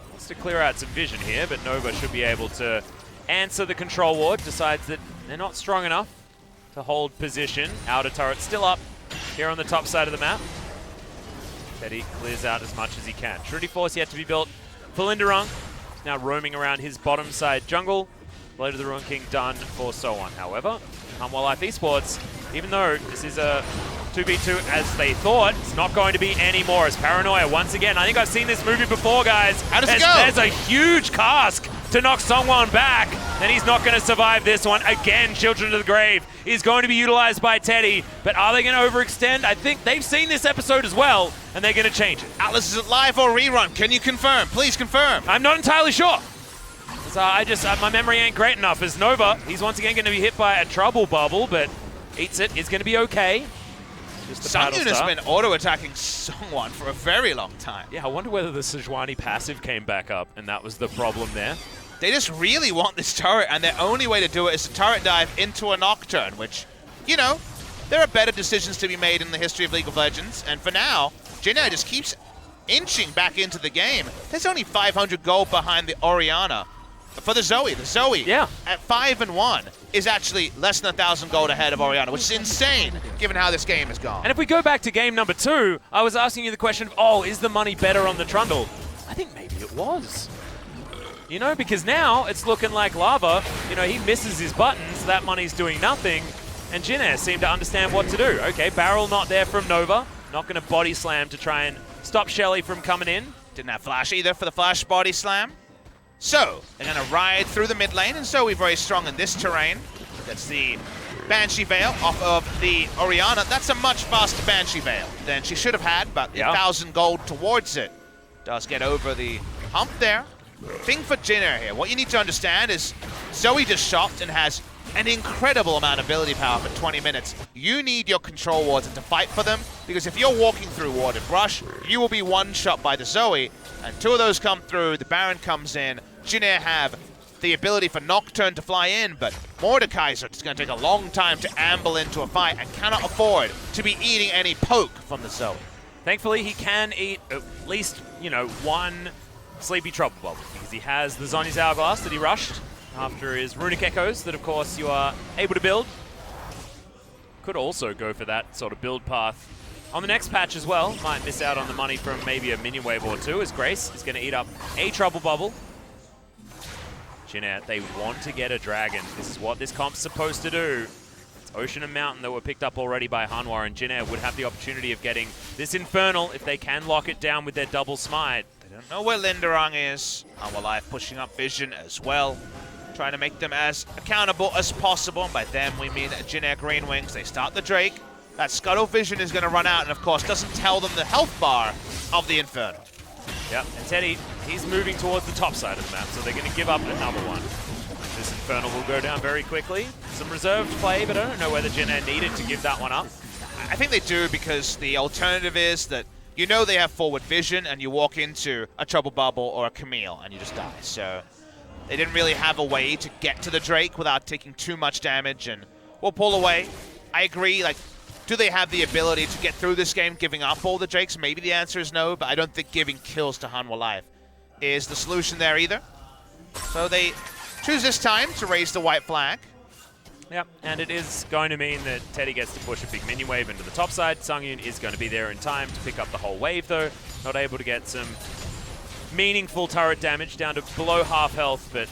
Wants to clear out some vision here, but Nova should be able to answer the control ward. Decides that they're not strong enough to hold position. Outer turret still up here on the top side of the map. Teddy clears out as much as he can. Shruti Force yet to be built for Linderung. He's now roaming around his bottom side jungle. Blade of the Ruin King done for Sohan. However, Hanwha Life Esports even though this is a 2v2 as they thought, it's not going to be anymore as Paranoia once again. I think I've seen this movie before, guys. How does it go? There's a huge cask to knock Songwon back, and he's not going to survive this one. Again, Children of the Grave is going to be utilized by Teddy, but are they going to overextend? I think they've seen this episode as well, and they're going to change it. Atlas, is it live or rerun? Can you confirm? Please confirm. I'm not entirely sure. So my memory ain't great enough. As Nova, he's once again going to be hit by a trouble bubble, but eats it. It's going to be okay. Sangyun has been auto-attacking Songwon for a very long time. Yeah, I wonder whether the Sejuani passive came back up, and that was the problem there. They just really want this turret, and their only way to do it is to turret dive into a Nocturne, which, you know, there are better decisions to be made in the history of League of Legends, and for now, Jin'e just keeps inching back into the game. There's only 500 gold behind the Orianna. For the Zoe, yeah, at 5-1 is actually less than 1,000 gold ahead of Orianna, which is insane given how this game has gone. And if we go back to game number 2, I was asking you the question of, oh, is the money better on the Trundle? I think maybe it was. You know, because now it's looking like Lava, you know, he misses his buttons, that money's doing nothing, and Jin'e seemed to understand what to do. Okay, barrel not there from Nova, not going to body slam to try and stop Shelly from coming in. Didn't have flash either for the flash body slam. So, they're going to ride through the mid lane, and Zoe very strong in this terrain. That's the Banshee Veil off of the Orianna. That's a much faster Banshee Veil than she should have had, but 1,000 gold towards it. Does get over the hump there. Thing for Jin'e here, what you need to understand is Zoe just shopped and has an incredible amount of ability power for 20 minutes. You need your control wards to fight for them, because if you're walking through warded brush, you will be one-shot by the Zoe, and 2 of those come through, the Baron comes in. Jin'e have the ability for Nocturne to fly in, but Mordekaiser is going to take a long time to amble into a fight and cannot afford to be eating any poke from the Zoe. Thankfully, he can eat at least, you know, one Sleepy Trouble Bubble, because he has the Zhonya's Hourglass that he rushed after his Runic Echoes that, of course, you are able to build. Could also go for that sort of build path on the next patch as well. Might miss out on the money from maybe a minion wave or 2, as Grace is going to eat up a Trouble Bubble. Jin'e, they want to get a dragon. This is what this comp's supposed to do. It's Ocean and Mountain that were picked up already by Hanwha, and Jin'e would have the opportunity of getting this Infernal if they can lock it down with their double smite. They don't know where Linderung is. Hanwha Life pushing up Vision as well, trying to make them as accountable as possible. And by them, we mean Jin'e GreenWings. They start the Drake. That Scuttle Vision is going to run out, and of course, doesn't tell them the health bar of the Infernal. Yep, and Teddy, he's moving towards the top side of the map, so they're going to give up another one. This Infernal will go down very quickly. Some reserved play, but I don't know whether Jin'e needed to give that one up. I think they do, because the alternative is that you know they have forward vision, and you walk into a Trouble Bubble or a Camille, and you just die. So they didn't really have a way to get to the Drake without taking too much damage, and will pull away. I agree, like, do they have the ability to get through this game giving up all the Drakes? Maybe the answer is no, but I don't think giving kills to Hanwha Life is the solution there either. So they choose this time to raise the white flag. Yep, and it is going to mean that Teddy gets to push a big minion wave into the top side. Sangyun is going to be there in time to pick up the whole wave, though. Not able to get some meaningful turret damage, down to below half health, but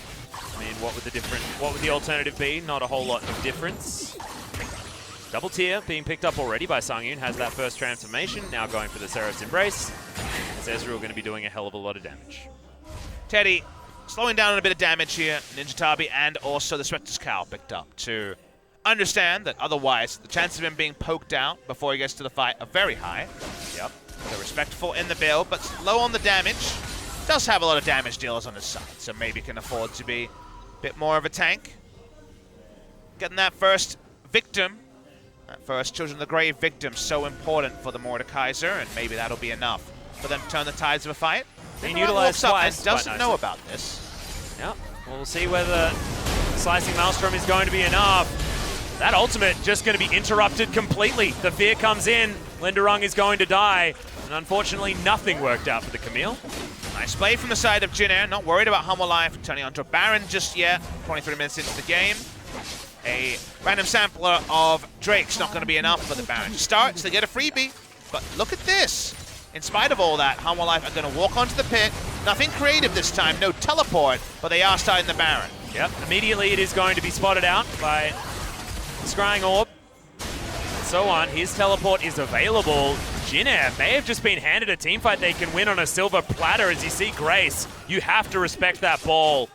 I mean, what would the alternative be? Not a whole lot of difference. Double tier being picked up already by Sangyun, has that first transformation, now going for the Seraph's Embrace, as Ezreal going to be doing a hell of a lot of damage. Teddy slowing down on a bit of damage here. Ninja Tabi and also the Spectre's Cowl picked up to understand that otherwise the chances of him being poked out before he gets to the fight are very high. Yep, they're respectful in the build, but low on the damage. Does have a lot of damage dealers on his side, so maybe can afford to be a bit more of a tank. Getting that first victim. That first Children of the Grave victim, so important for the Mordekaiser, and maybe that'll be enough for them to turn the tides of a fight. Being utilized twice, doesn't know about this. Yep, we'll see whether Slicing Maelstrom is going to be enough. That ultimate just going to be interrupted completely. The fear comes in, Linderung is going to die, and unfortunately nothing worked out for the Camille. Nice play from the side of Jin'e, not worried about Hanwha Life turning onto a Baron just yet. 23 minutes into the game. A random sampler of Drake's not going to be enough for the Baron. Starts, they get a freebie, but look at this. In spite of all that, Hanwha Life are going to walk onto the pit. Nothing creative this time, no teleport, but they are starting the Baron. Yep, immediately it is going to be spotted out by the Scrying Orb. so on. His teleport is available. Jin Air may have just been handed a team fight they can win on a silver platter. As you see Grace, you have to respect that ball.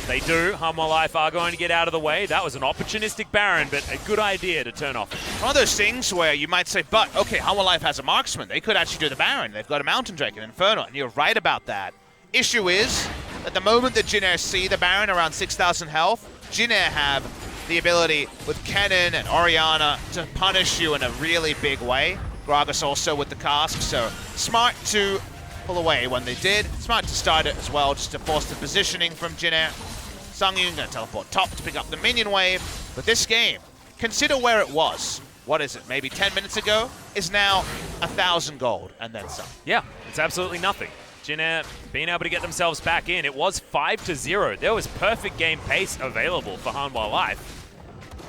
They do. Hanwha Life are going to get out of the way. That was an opportunistic Baron, but a good idea to turn off. One of those things where you might say, but, okay, Hanwha Life has a marksman. They could actually do the Baron. They've got a Mountain Drake and Inferno, and you're right about that. Issue is, at the moment that Jin Air see the Baron around 6,000 health, Jin Air have the ability with Kennen and Orianna to punish you in a really big way. Gragas also with the cask, so smart to pull away when they did. Smart to start it as well, just to force the positioning from Jin Air. Songyun gonna teleport top to pick up the minion wave. But this game, consider where it was. What is it, maybe 10 minutes ago? Is now 1,000 gold and then some. Yeah, it's absolutely nothing. Jin Air being able to get themselves back in. It was 5-0. There was perfect game pace available for Hanwha Life.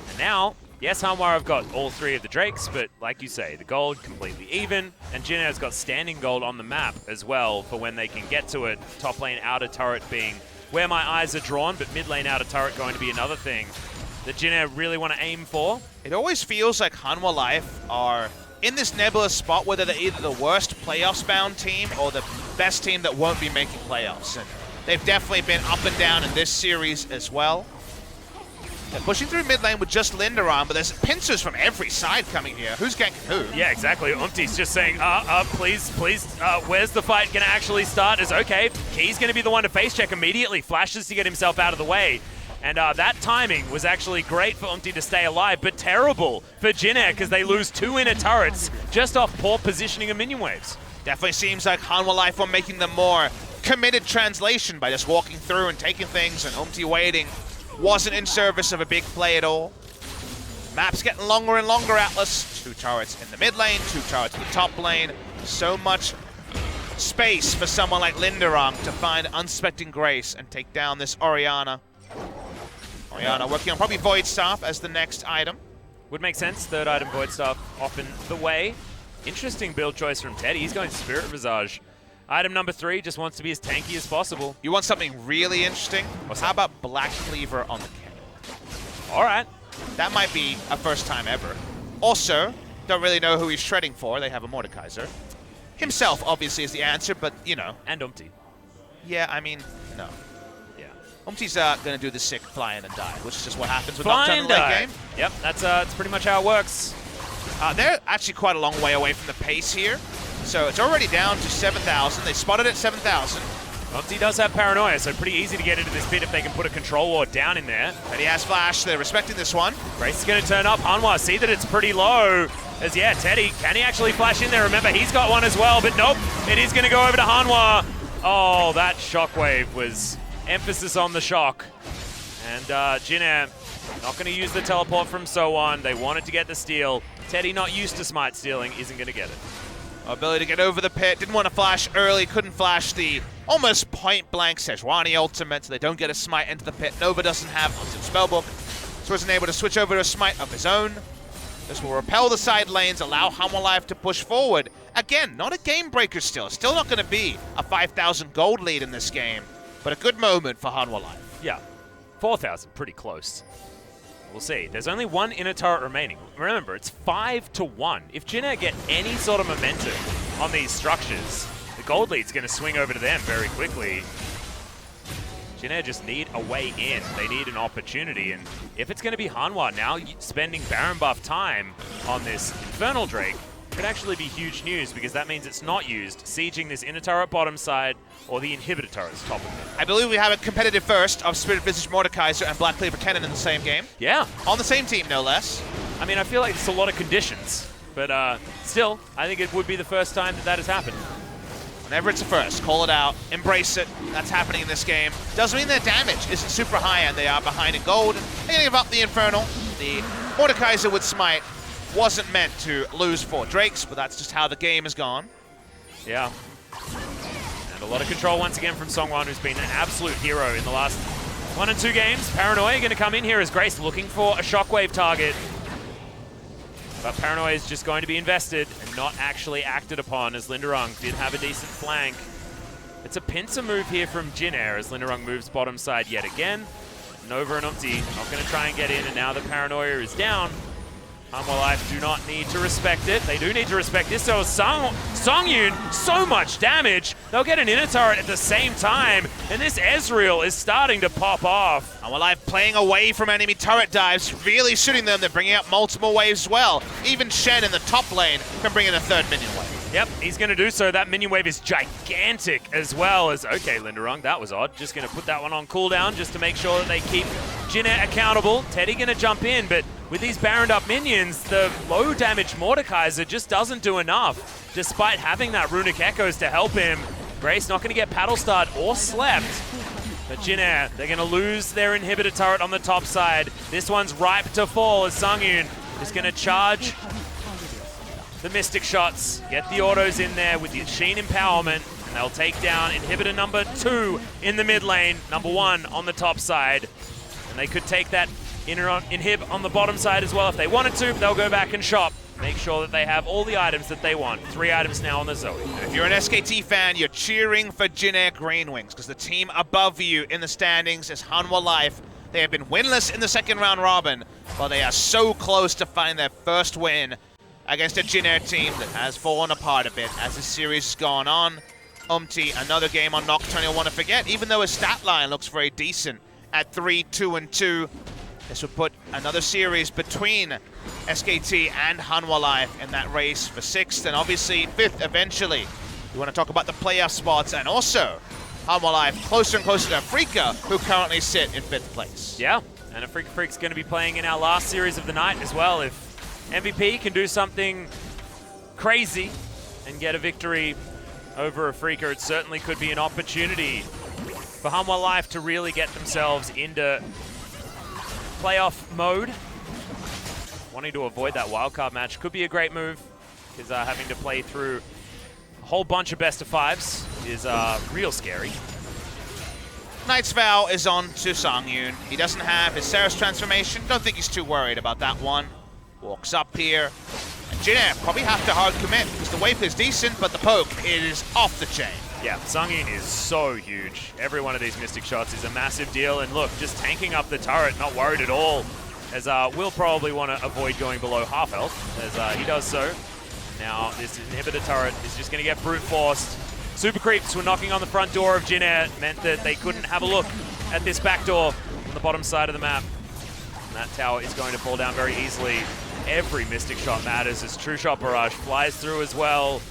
And now, yes, Hanwha have got all 3 of the Drakes, but like you say, the gold completely even, and Jin Air's got standing gold on the map as well for when they can get to it. Top lane outer turret being where my eyes are drawn, but mid lane outer turret going to be another thing that Jin Air really want to aim for. It always feels like Hanwha Life are in this nebulous spot whether they're either the worst playoffs-bound team or the best team that won't be making playoffs. And they've definitely been up and down in this series as well. They're pushing through mid lane with just Linderon, but there's pincers from every side coming here. Who's ganking who? Yeah, exactly. Umti's just saying, please, where's the fight going to actually start? Is okay, Key's going to be the one to face check immediately, flashes to get himself out of the way. And that timing was actually great for Umti to stay alive, but terrible for Jin Air because they lose 2 inner turrets just off poor positioning of minion waves. Definitely seems like Hanwha Life were making the more committed translation by just walking through and taking things, and Umti waiting wasn't in service of a big play at all. Map's getting longer and longer, Atlas. 2 turrets in the mid lane, 2 turrets in the top lane. So much space for someone like Linderon to find unsuspecting Grace and take down this Orianna. Orianna working on probably Void Staff as the next item. Would make sense. 3rd item, Void Staff, off in the way. Interesting build choice from Teddy. He's going Spirit Visage. Item number 3 just wants to be as tanky as possible. You want something really interesting? How about Black Cleaver on the Kennen? All right. That might be a first time ever. Also, don't really know who he's shredding for. They have a Mordekaiser. Himself, obviously, is the answer, but, you know. And Umti. Yeah, I mean, no. Yeah. Umti's going to do the sick fly in and die, which is just what happens with Fly Nocturne and late die. game. Yep, that's pretty much how it works. They're actually quite a long way away from the pace here. So it's already down to 7,000. They spotted at 7,000. Umti does have Paranoia, so pretty easy to get into this pit if they can put a control ward down in there. But he has Flash. They're respecting this one. Grace is going to turn up. Hanwha see that it's pretty low. As yeah, Teddy, can he actually flash in there? Remember, he's got one as well, but nope. It is going to go over to Hanwha. Oh, that shockwave was emphasis on the shock. And Jin Air not going to use the teleport from So On. They wanted to get the steal. Teddy, not used to smite stealing, isn't going to get it. Ability to get over the pit. Didn't want to flash early. Couldn't flash the almost point-blank Sejuani ultimate, so they don't get a smite into the pit. Nova doesn't have Ultimate Spellbook, so isn't able to switch over to a smite of his own. This will repel the side lanes, allow Hanwha Life to push forward. Again, not a game breaker still. Still not going to be a 5,000 gold lead in this game, but a good moment for Hanwha Life. Yeah, 4,000, pretty close. We'll see. There's only 1 inner turret remaining. Remember, it's 5-1. If Jin Air get any sort of momentum on these structures, the gold lead's going to swing over to them very quickly. Jin Air just need a way in. They need an opportunity. And if it's going to be Hanwha now spending Baron buff time on this Infernal Drake, could actually be huge news because that means it's not used sieging this inner turret bottom side or the inhibitor turrets top of it. I believe we have a competitive first of Spirit Visage Mordekaiser and Black Cleaver Kennen in the same game. Yeah. On the same team, no less. I mean, I feel like it's a lot of conditions, but still, I think it would be the first time that has happened. Whenever it's a first, call it out, embrace it. That's happening in this game. Doesn't mean their damage isn't super high and they are behind in gold. They're gonna give up the Infernal. The Mordekaiser with Smite wasn't meant to lose 4 Drakes, but that's just how the game has gone. Yeah. And a lot of control once again from Songwan, who's been an absolute hero in the last 1 and 2 games. Paranoia going to come in here as Grace looking for a shockwave target. But Paranoia is just going to be invested and not actually acted upon, as Linderung did have a decent flank. It's a pincer move here from Jin Air as Linderung moves bottom side yet again. Nova and Umti not going to try and get in, and now the Paranoia is down. Hanwha Life do not need to respect it. They do need to respect this. So Songyun, so much damage. They'll get an inner turret at the same time, and this Ezreal is starting to pop off. Hanwha Life playing away from enemy turret dives, really shooting them. They're bringing up multiple waves as well. Even Shen in the top lane can bring in a third minion wave. Yep, he's going to do so. That minion wave is gigantic as well as... Okay, Linderung, that was odd. Just going to put that one on cooldown just to make sure that they keep Jinnet accountable. Teddy going to jump in, but with these Baroned up minions, the low damage Mordekaiser just doesn't do enough. Despite having that Runic Echoes to help him, Grace not going to get paddle starred or slept. But Jinnet, they're going to lose their inhibitor turret on the top side. This one's ripe to fall as Songyun is going to charge the Mystic shots, get the autos in there with the Sheen empowerment, and they'll take down inhibitor number 2 in the mid lane, number 1 on the top side. And they could take that inhib on the bottom side as well if they wanted to. They'll go back and shop, make sure that they have all the items that they want. 3 items now on the Zoe. If you're an SKT fan, you're cheering for JAG GreenWings because the team above you in the standings is Hanwha Life. They have been winless in the second round robin, but they are so close to finding their first win against a JAG team that has fallen apart a bit as the series has gone on. Another game on Nocturne you'll want to forget, even though his stat line looks very decent at 3-2-2. This would put another series between SKT and Hanwha Life in that race for 6th and obviously 5th eventually. We want to talk about the playoff spots and also Hanwha Life closer and closer to FLICKR, who currently sit in 5th place. Yeah, and FLICKR's going to be playing in our last series of the night as well. If MVP can do something crazy and get a victory over a FLICKR, it certainly could be an opportunity for Hanwha Life to really get themselves into playoff mode. Wanting to avoid that wildcard match could be a great move, because having to play through a whole bunch of best of 5s is real scary. Knight's Vow is on to Songyun. He doesn't have his Ceres transformation. Don't think he's too worried about that one. Walks up here. And Jinnet probably have to hard commit because the wave is decent, but the poke is off the chain. Yeah, Songyun is so huge. Every one of these Mystic shots is a massive deal. And look, just tanking up the turret, not worried at all. As will probably want to avoid going below half health, as he does so. Now, this inhibitor turret is just going to get brute forced. Super creeps were knocking on the front door of Jinnet, meant that they couldn't have a look at this back door on the bottom side of the map. And that tower is going to fall down very easily. Every Mystic shot matters as True Shot Barrage flies through as well.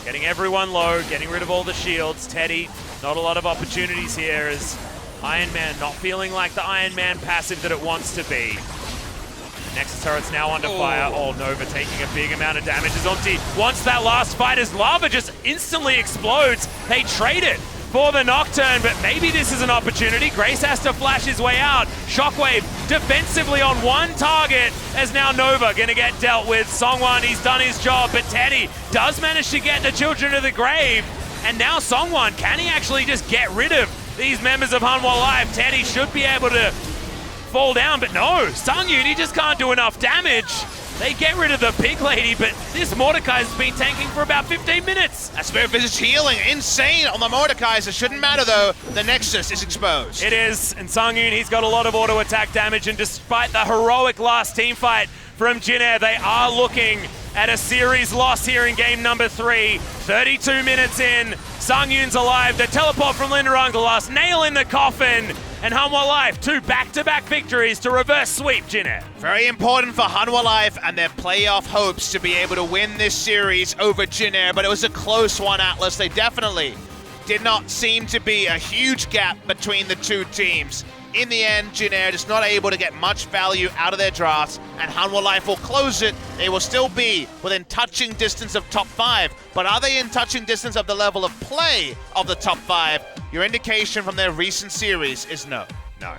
Getting everyone low, getting rid of all the shields. Teddy, not a lot of opportunities here as Iron Man not feeling like the Iron Man passive that it wants to be. Nexus turret's now under fire. Oh, Nova taking a big amount of damage as Umti wants that last fight as lava just instantly explodes. They trade it for the Nocturne, but maybe this is an opportunity. Grace has to flash his way out. Shockwave defensively on one target as now Nova gonna get dealt with. Songwon, he's done his job, but Teddy does manage to get the Children of the Grave. And now Songwon, can he actually just get rid of these members of Hanwha Life? Teddy should be able to fall down, but no, Songyun, he just can't do enough damage. They get rid of the pig lady, but this Mordekaiser's been tanking for about 15 minutes. That Spirit Visage healing, insane on the Mordekaiser. Shouldn't matter though, the Nexus is exposed. It is, and Songyun, he's got a lot of auto attack damage, and despite the heroic last team fight from Jinnet, they are looking at a series loss here in game number 3. 32 minutes in, Songyun's alive. The teleport from Linderung, the last nail in the coffin. And Hanwha Life, 2 back-to-back victories to reverse sweep Jinnet. Very important for Hanwha Life and their playoff hopes to be able to win this series over Jinnet, but it was a close one, Atlas. They definitely did not seem to be a huge gap between the two teams. In the end, Jinnet is not able to get much value out of their drafts, and Hanwha Life will close it. They will still be within touching distance of top 5, but are they in touching distance of the level of play of the top 5? Your indication from their recent series is no. No.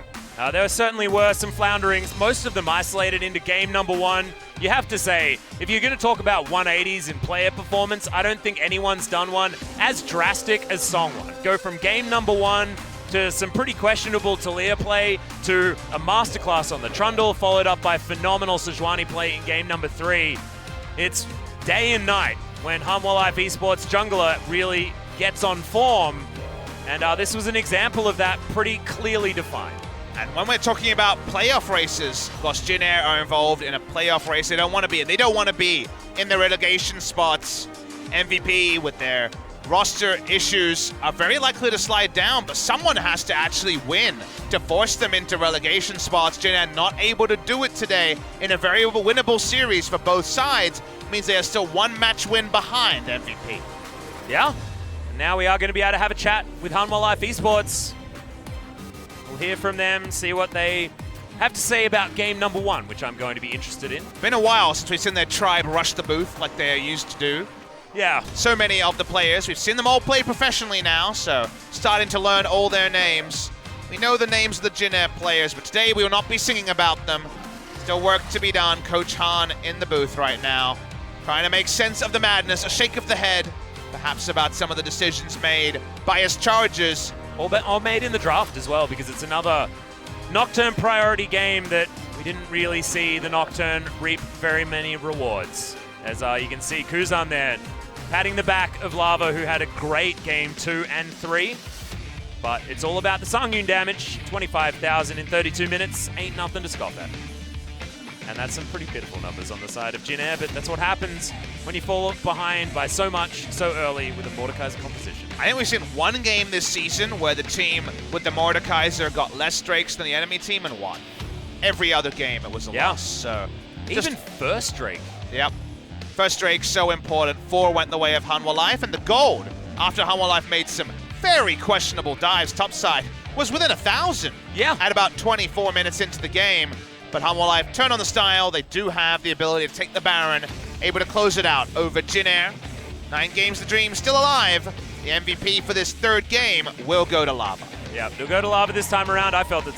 There certainly were some flounderings, most of them isolated into game number 1. You have to say, if you're going to talk about 180s in player performance, I don't think anyone's done one as drastic as Songwon. Go from game number 1 to some pretty questionable Talia play to a masterclass on the Trundle, followed up by phenomenal Sejuani play in game number 3. It's day and night when Hanwha Life Esports jungler really gets on form, and this was an example of that, pretty clearly defined. And when we're talking about playoff races, of course, Jin Air are involved in a playoff race they don't want to be in. They don't want to be in the relegation spots. MVP, with their roster issues, are very likely to slide down, but someone has to actually win to force them into relegation spots. Jin Air not able to do it today in a very winnable series for both sides. Means they are still one match win behind MVP. Yeah. And now we are going to be able to have a chat with Hanwha Life Esports. We'll hear from them, see what they have to say about game number 1, which I'm going to be interested in. Been a while since we've seen their tribe rush the booth like they used to do. Yeah. So many of the players. We've seen them all play professionally now, so starting to learn all their names. We know the names of the Jin Air players, but today we will not be singing about them. Still work to be done. Coach Han in the booth right now, trying to make sense of the madness, a shake of the head, perhaps about some of the decisions made by his Chargers. Or made in the draft as well, because it's another Nocturne priority game that we didn't really see the Nocturne reap very many rewards. As you can see Kuzan there patting the back of Lava, who had a great game 2 and 3. But it's all about the Sangyun damage. 25,000 in 32 minutes. Ain't nothing to scoff at. And that's some pretty pitiful numbers on the side of Jin Air, but that's what happens when you fall behind by so much so early with a Mordekaiser composition. I think we've seen one game this season where the team with the Mordekaiser got less Drakes than the enemy team and won. Every other game it was a loss. So even first Drake. Yep. First Drake so important. 4 went the way of Hanwha Life, and the gold, after Hanwha Life made some very questionable dives topside, was within 1,000. Yeah. At about 24 minutes into the game. But Hanwha Life turn on the style. They do have the ability to take the Baron, able to close it out over Jin Air. 9 games the dream still alive. The MVP for this 3rd game will go to Lava. Yeah, they'll go to Lava this time around. I felt that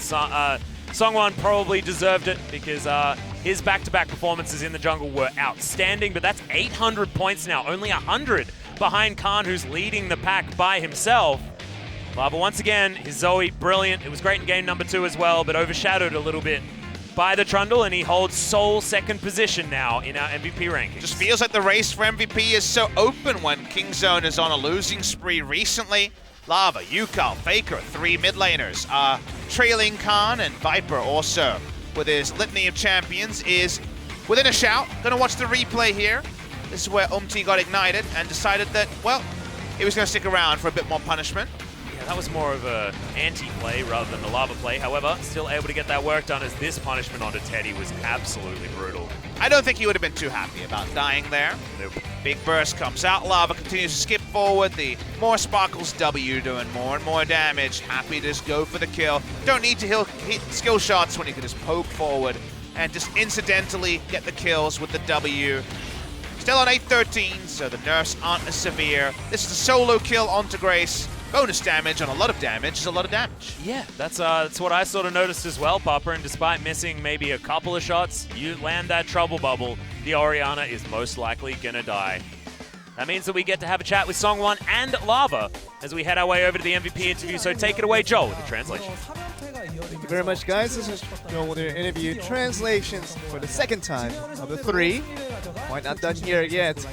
Songwon probably deserved it because his back-to-back performances in the jungle were outstanding, but that's 800 points now, only 100 behind Khan, who's leading the pack by himself. Lava, once again, his Zoe, brilliant. It was great in game number 2 as well, but overshadowed a little bit by the Trundle, and he holds sole 2nd position now in our MVP rankings. Just feels like the race for MVP is so open when Kingzone is on a losing spree recently. Lava, Yukal, FLICKR, 3 mid laners, trailing Khan, and Viper also with his litany of champions is within a shout. Gonna watch the replay here. This is where Umti got ignited and decided that, well, he was gonna stick around for a bit more punishment. Yeah, that was more of a anti-play rather than the Lava play. However, still able to get that work done, as this punishment onto Teddy was absolutely brutal. I don't think he would have been too happy about dying there. Nope. Big burst comes out. Lava continues to skip forward. The more Sparkles W doing more and more damage. Happy to just go for the kill. Don't need to hit skill shots when you can just poke forward and just incidentally get the kills with the W. Still on 813, so the nerfs aren't as severe. This is a solo kill onto Grace. Bonus damage on a lot of damage is a lot of damage. Yeah, that's what I sort of noticed as well, Papa, and despite missing maybe a couple of shots, you land that trouble bubble, the Orianna is most likely gonna die. That means that we get to have a chat with Songwon and Lava as we head our way over to the MVP interview, so take it away, Joel, with the translation. Thank you very much, guys. This is Joel with your interview translations for the 2nd time of the 3. Quite not done here yet.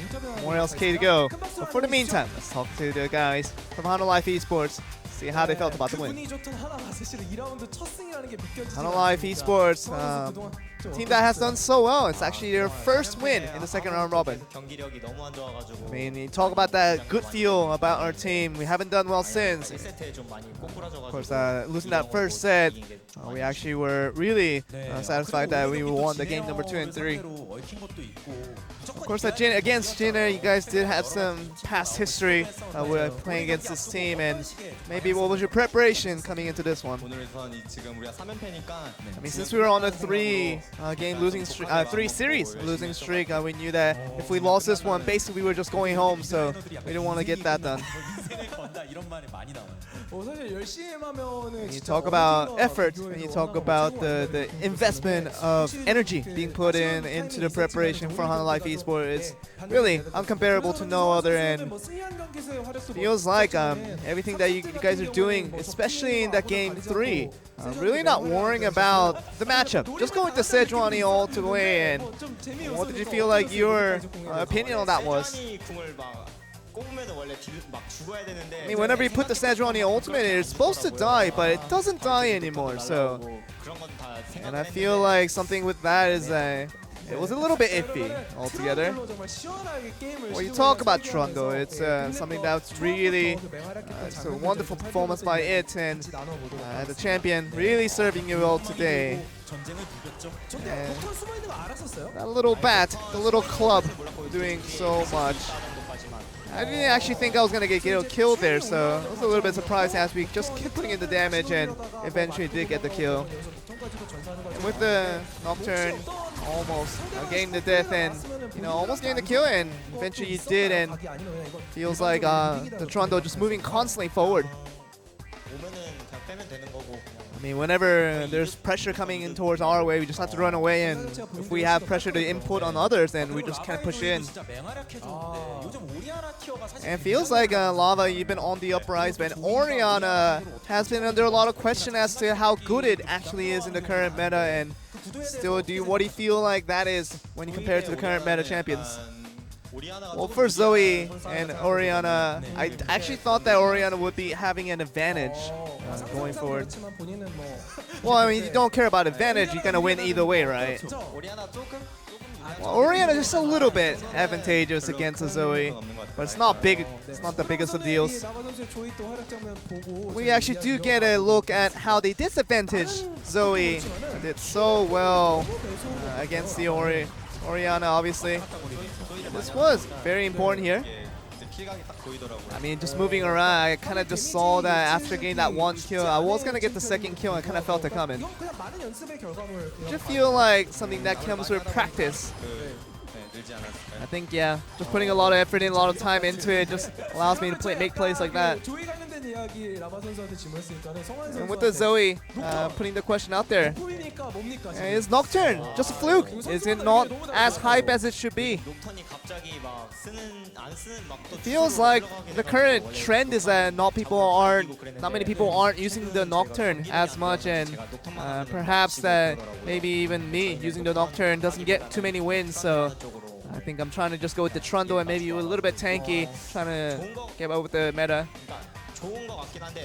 More LCK to go. But for the meantime, let's talk to the guys from Hanwha Life Esports, see how they felt about the win. Hanwha Life Esports, a team that has done so well. It's actually their first win in the 2nd round robin. I mean, you talk about that good feel about our team. We haven't done well since. Of course, losing that first set, we actually were really satisfied that we won the game number 2 and 3. Of course, against Jin Air, you guys did have some past history with playing against this team, and maybe what was your preparation coming into this one? I mean, since we were on a 3-series losing streak, we knew that if we lost this one, basically we were just going home, so we didn't want to get that done. When you talk about effort, and you talk about the investment of energy being put into the preparation for Hanwha Life Esports, it's really uncomparable to no other, and feels like everything that you guys are doing, especially in that game 3, really not worrying about the matchup. Just going to Sejuani all the way in. What did you feel like your opinion on that was? I mean, whenever you put the Sedra on the ultimate, it's supposed to die, but it doesn't die anymore. So, and I feel like something with that is it was a little bit iffy altogether. When you talk about Trundle, it's something that's really it's a wonderful performance by it, and the champion really serving you well today. And that little bat, the little club, doing so much. I didn't actually think I was gonna get killed there, so I was a little bit surprised as we just kept putting in the damage and eventually did get the kill. And with the Nocturne, almost getting the death and almost getting the kill, and eventually you did, and feels like the Trundle just moving constantly forward. I mean, whenever there's pressure coming in towards our way, we just have to run away, and if we have pressure to input on others, then we just can't push in. And it feels like Lava, you've been on the uprise, but Orianna has been under a lot of question as to how good it actually is in the current meta, and still, what do you feel like that is when you compare it to the current meta champions? Well, for Zoe and Orianna, I actually thought that Orianna would be having an advantage going forward. Well, I mean, you don't care about advantage, you're gonna win either way, right? Well, Orianna is just a little bit advantageous against Zoe, but it's not big. It's not the biggest of deals. We actually do get a look at how they disadvantage Zoe. Did so well against the Orianna, obviously. This was very important here. I mean, just moving around, I kind of just saw that after getting that one kill, I was going to get the second kill, and I kind of felt it coming. I just feel like something that comes with practice. I think, yeah, just putting a lot of effort in, a lot of time into it just allows me to make plays like that. And with the Zoe putting the question out there, is Nocturne just a fluke? Is it not as hype as it should be? It feels like the current trend is that not many people aren't using the Nocturne as much, and perhaps that maybe even me using the Nocturne doesn't get too many wins, so I think I'm trying to just go with the Trundle and maybe a little bit tanky, trying to get over the meta.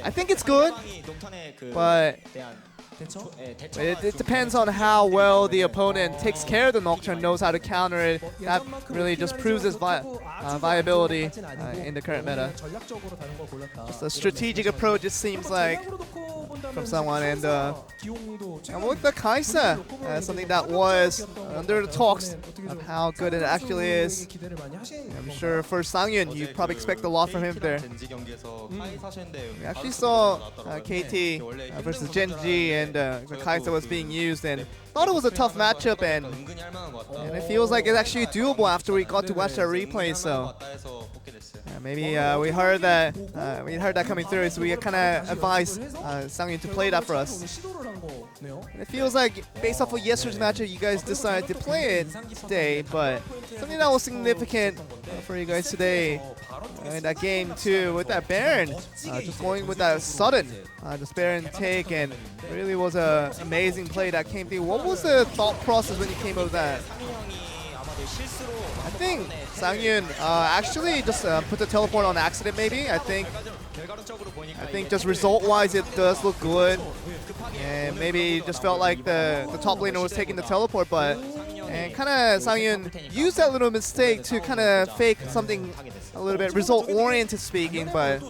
I think it's good, but it depends on how well the opponent takes care of the Nocturne, knows how to counter it. That really just proves its viability in the current meta. Just a strategic approach, it seems like, from someone. And with the Kaisa, something that was under the talks of how good it actually is. I'm sure for Sangyun, you probably expect a lot from him there. We actually saw KT versus Gen G, and the Kaisa was being used, and thought it was a tough matchup, and it feels like it's actually doable after we got to watch that replay. So maybe we heard that coming through, so we kind of advised Sangyun to play that for us. And it feels like based off of yesterday's matchup, you guys decided to play it today, but something that was significant for you guys today in that game too, with that Baron, just going with that sudden just Baron take, and really was an amazing play that came through. What was the thought process when you came up with that? I think Sangyun actually just put the teleport on accident, maybe. I think just result-wise it does look good, and maybe just felt like the top laner was taking the teleport, but kind of Sangyun used that little mistake to kind of fake something a little bit result-oriented speaking, but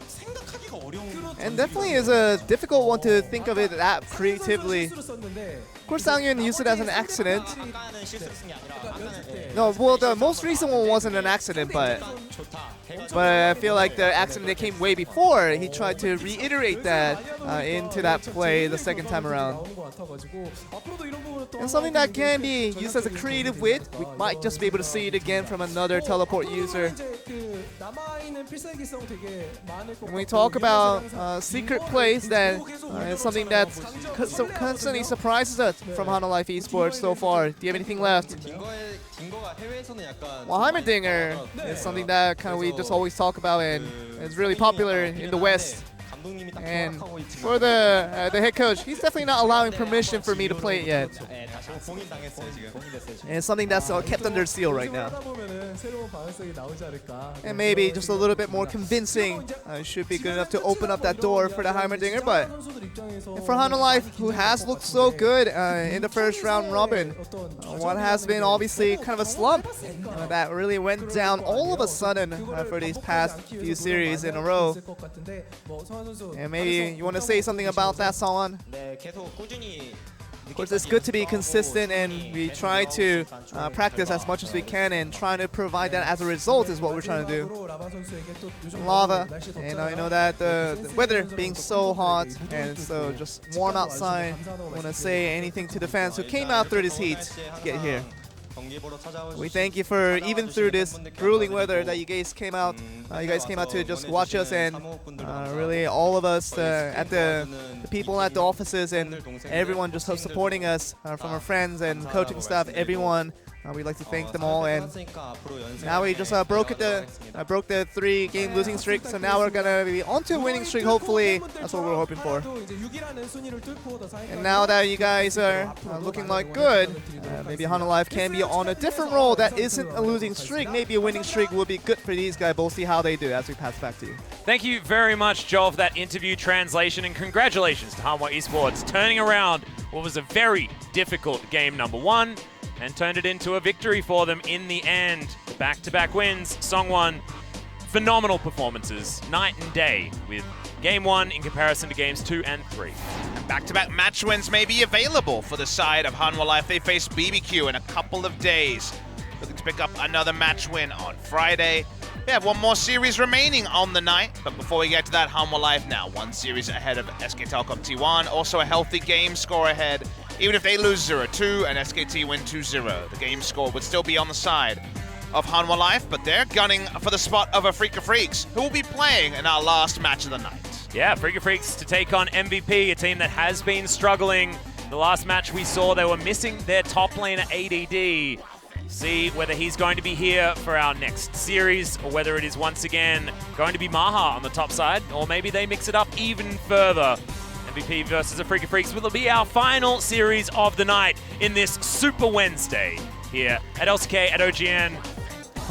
and definitely is a difficult one to think of it that creatively. Of course, Sangyun used it as an accident. No, well, the most recent one wasn't an accident, but I feel like the accident that came way before, he tried to reiterate that into that play the second time around. And something that can be used as a creative wit, we might just be able to see it again from another teleport user. When we talk about secret plays, that is something that constantly surprises us from Hanwha Life Esports so far. Do you have anything left? Well, Heimerdinger is something that we just always talk about, and it's really popular in the West. And for the head coach, he's definitely not allowing permission for me to play it yet. And it's something that's kept under seal right now. And maybe just a little bit more convincing should be good enough to open up that door for the Heimerdinger. But for Hanwha Life, who has looked so good in the first round robin, what has been obviously kind of a slump that really went down all of a sudden for these past few series in a row. And maybe you want to say something about that, Salwan? Of course, it's good to be consistent, and we try to practice as much as we can, and trying to provide that as a result is what we're trying to do. Lava, and I know that the weather being so hot and so just warm outside, I want to say anything to the fans who came out through this heat to get here. We thank you for, even through this grueling weather, that you guys came out. You guys came out to just watch us, and really all of us, at the people at the offices and everyone just supporting us, from our friends and coaching staff, everyone. We'd like to thank them all, and now we just broke the 3-game losing streak, so now we're gonna be onto a winning streak. Hopefully, that's what we're hoping for. And now that you guys are looking like good, maybe Hanwha Life can be on a different role that isn't a losing streak. Maybe a winning streak will be good for these guys, but we'll see how they do as we pass back to you. Thank you very much, Joel, for that interview translation, and congratulations to Hanwha Esports turning around what was a very difficult game number 1 and turned it into a victory for them in the end. The back-to-back wins, Songwon, phenomenal performances, night and day, with game 1 in comparison to games 2 and 3. And back-to-back match wins may be available for the side of Hanwha Life. They face BBQ in a couple of days. Looking to pick up another match win on Friday. We have one more series remaining on the night, but before we get to that, Hanwha Life now 1 series ahead of SK Telecom T1, also a healthy game score ahead. Even if they lose 0-2 and SKT win 2-0, the game score would still be on the side of Hanwha Life, but they're gunning for the spot of a FLICKR Freaks, who will be playing in our last match of the night. Yeah, FLICKR Freaks to take on MVP, a team that has been struggling. The last match we saw, they were missing their top laner ADD. See whether he's going to be here for our next series, or whether it is once again going to be Maha on the top side, or maybe they mix it up even further. MVP versus the FLICKR Freaks will be our final series of the night in this Super Wednesday here at LCK at OGN.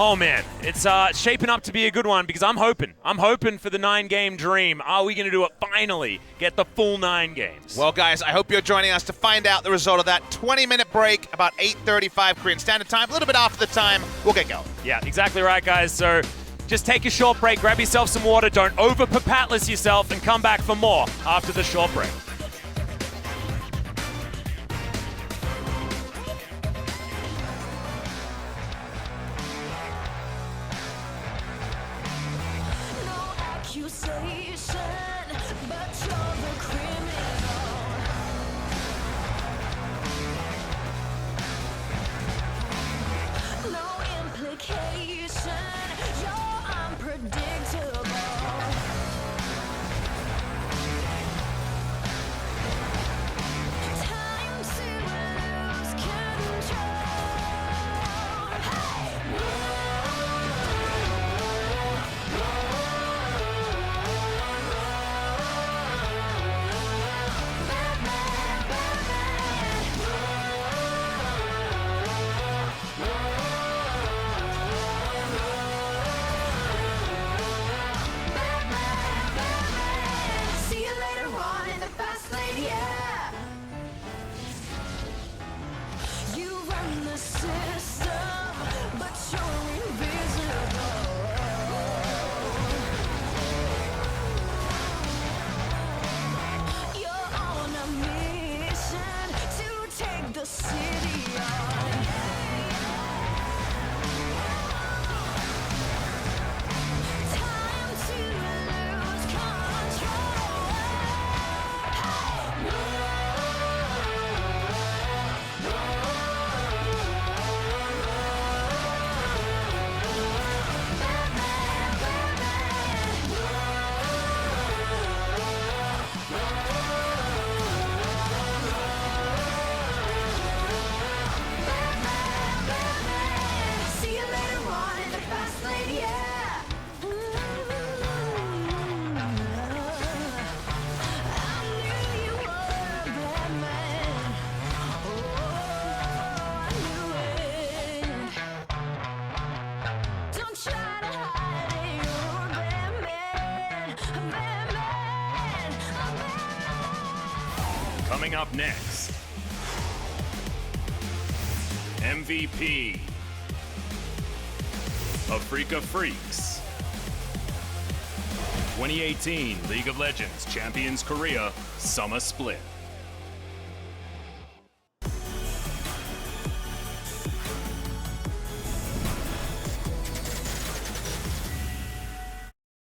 Oh man, it's shaping up to be a good one, because I'm hoping for the 9-game dream. Are we going to do it finally? Get the full 9 games. Well, guys, I hope you're joining us to find out the result of that 20-minute break, about 8:35 Korean Standard Time. A little bit after the time, we'll get going. Yeah, exactly right, guys. So just take a short break, grab yourself some water, don't over-papatlas yourself, and come back for more after the short break. Coming up next, MVP Afrika Freaks, 2018 League of Legends Champions Korea Summer Split.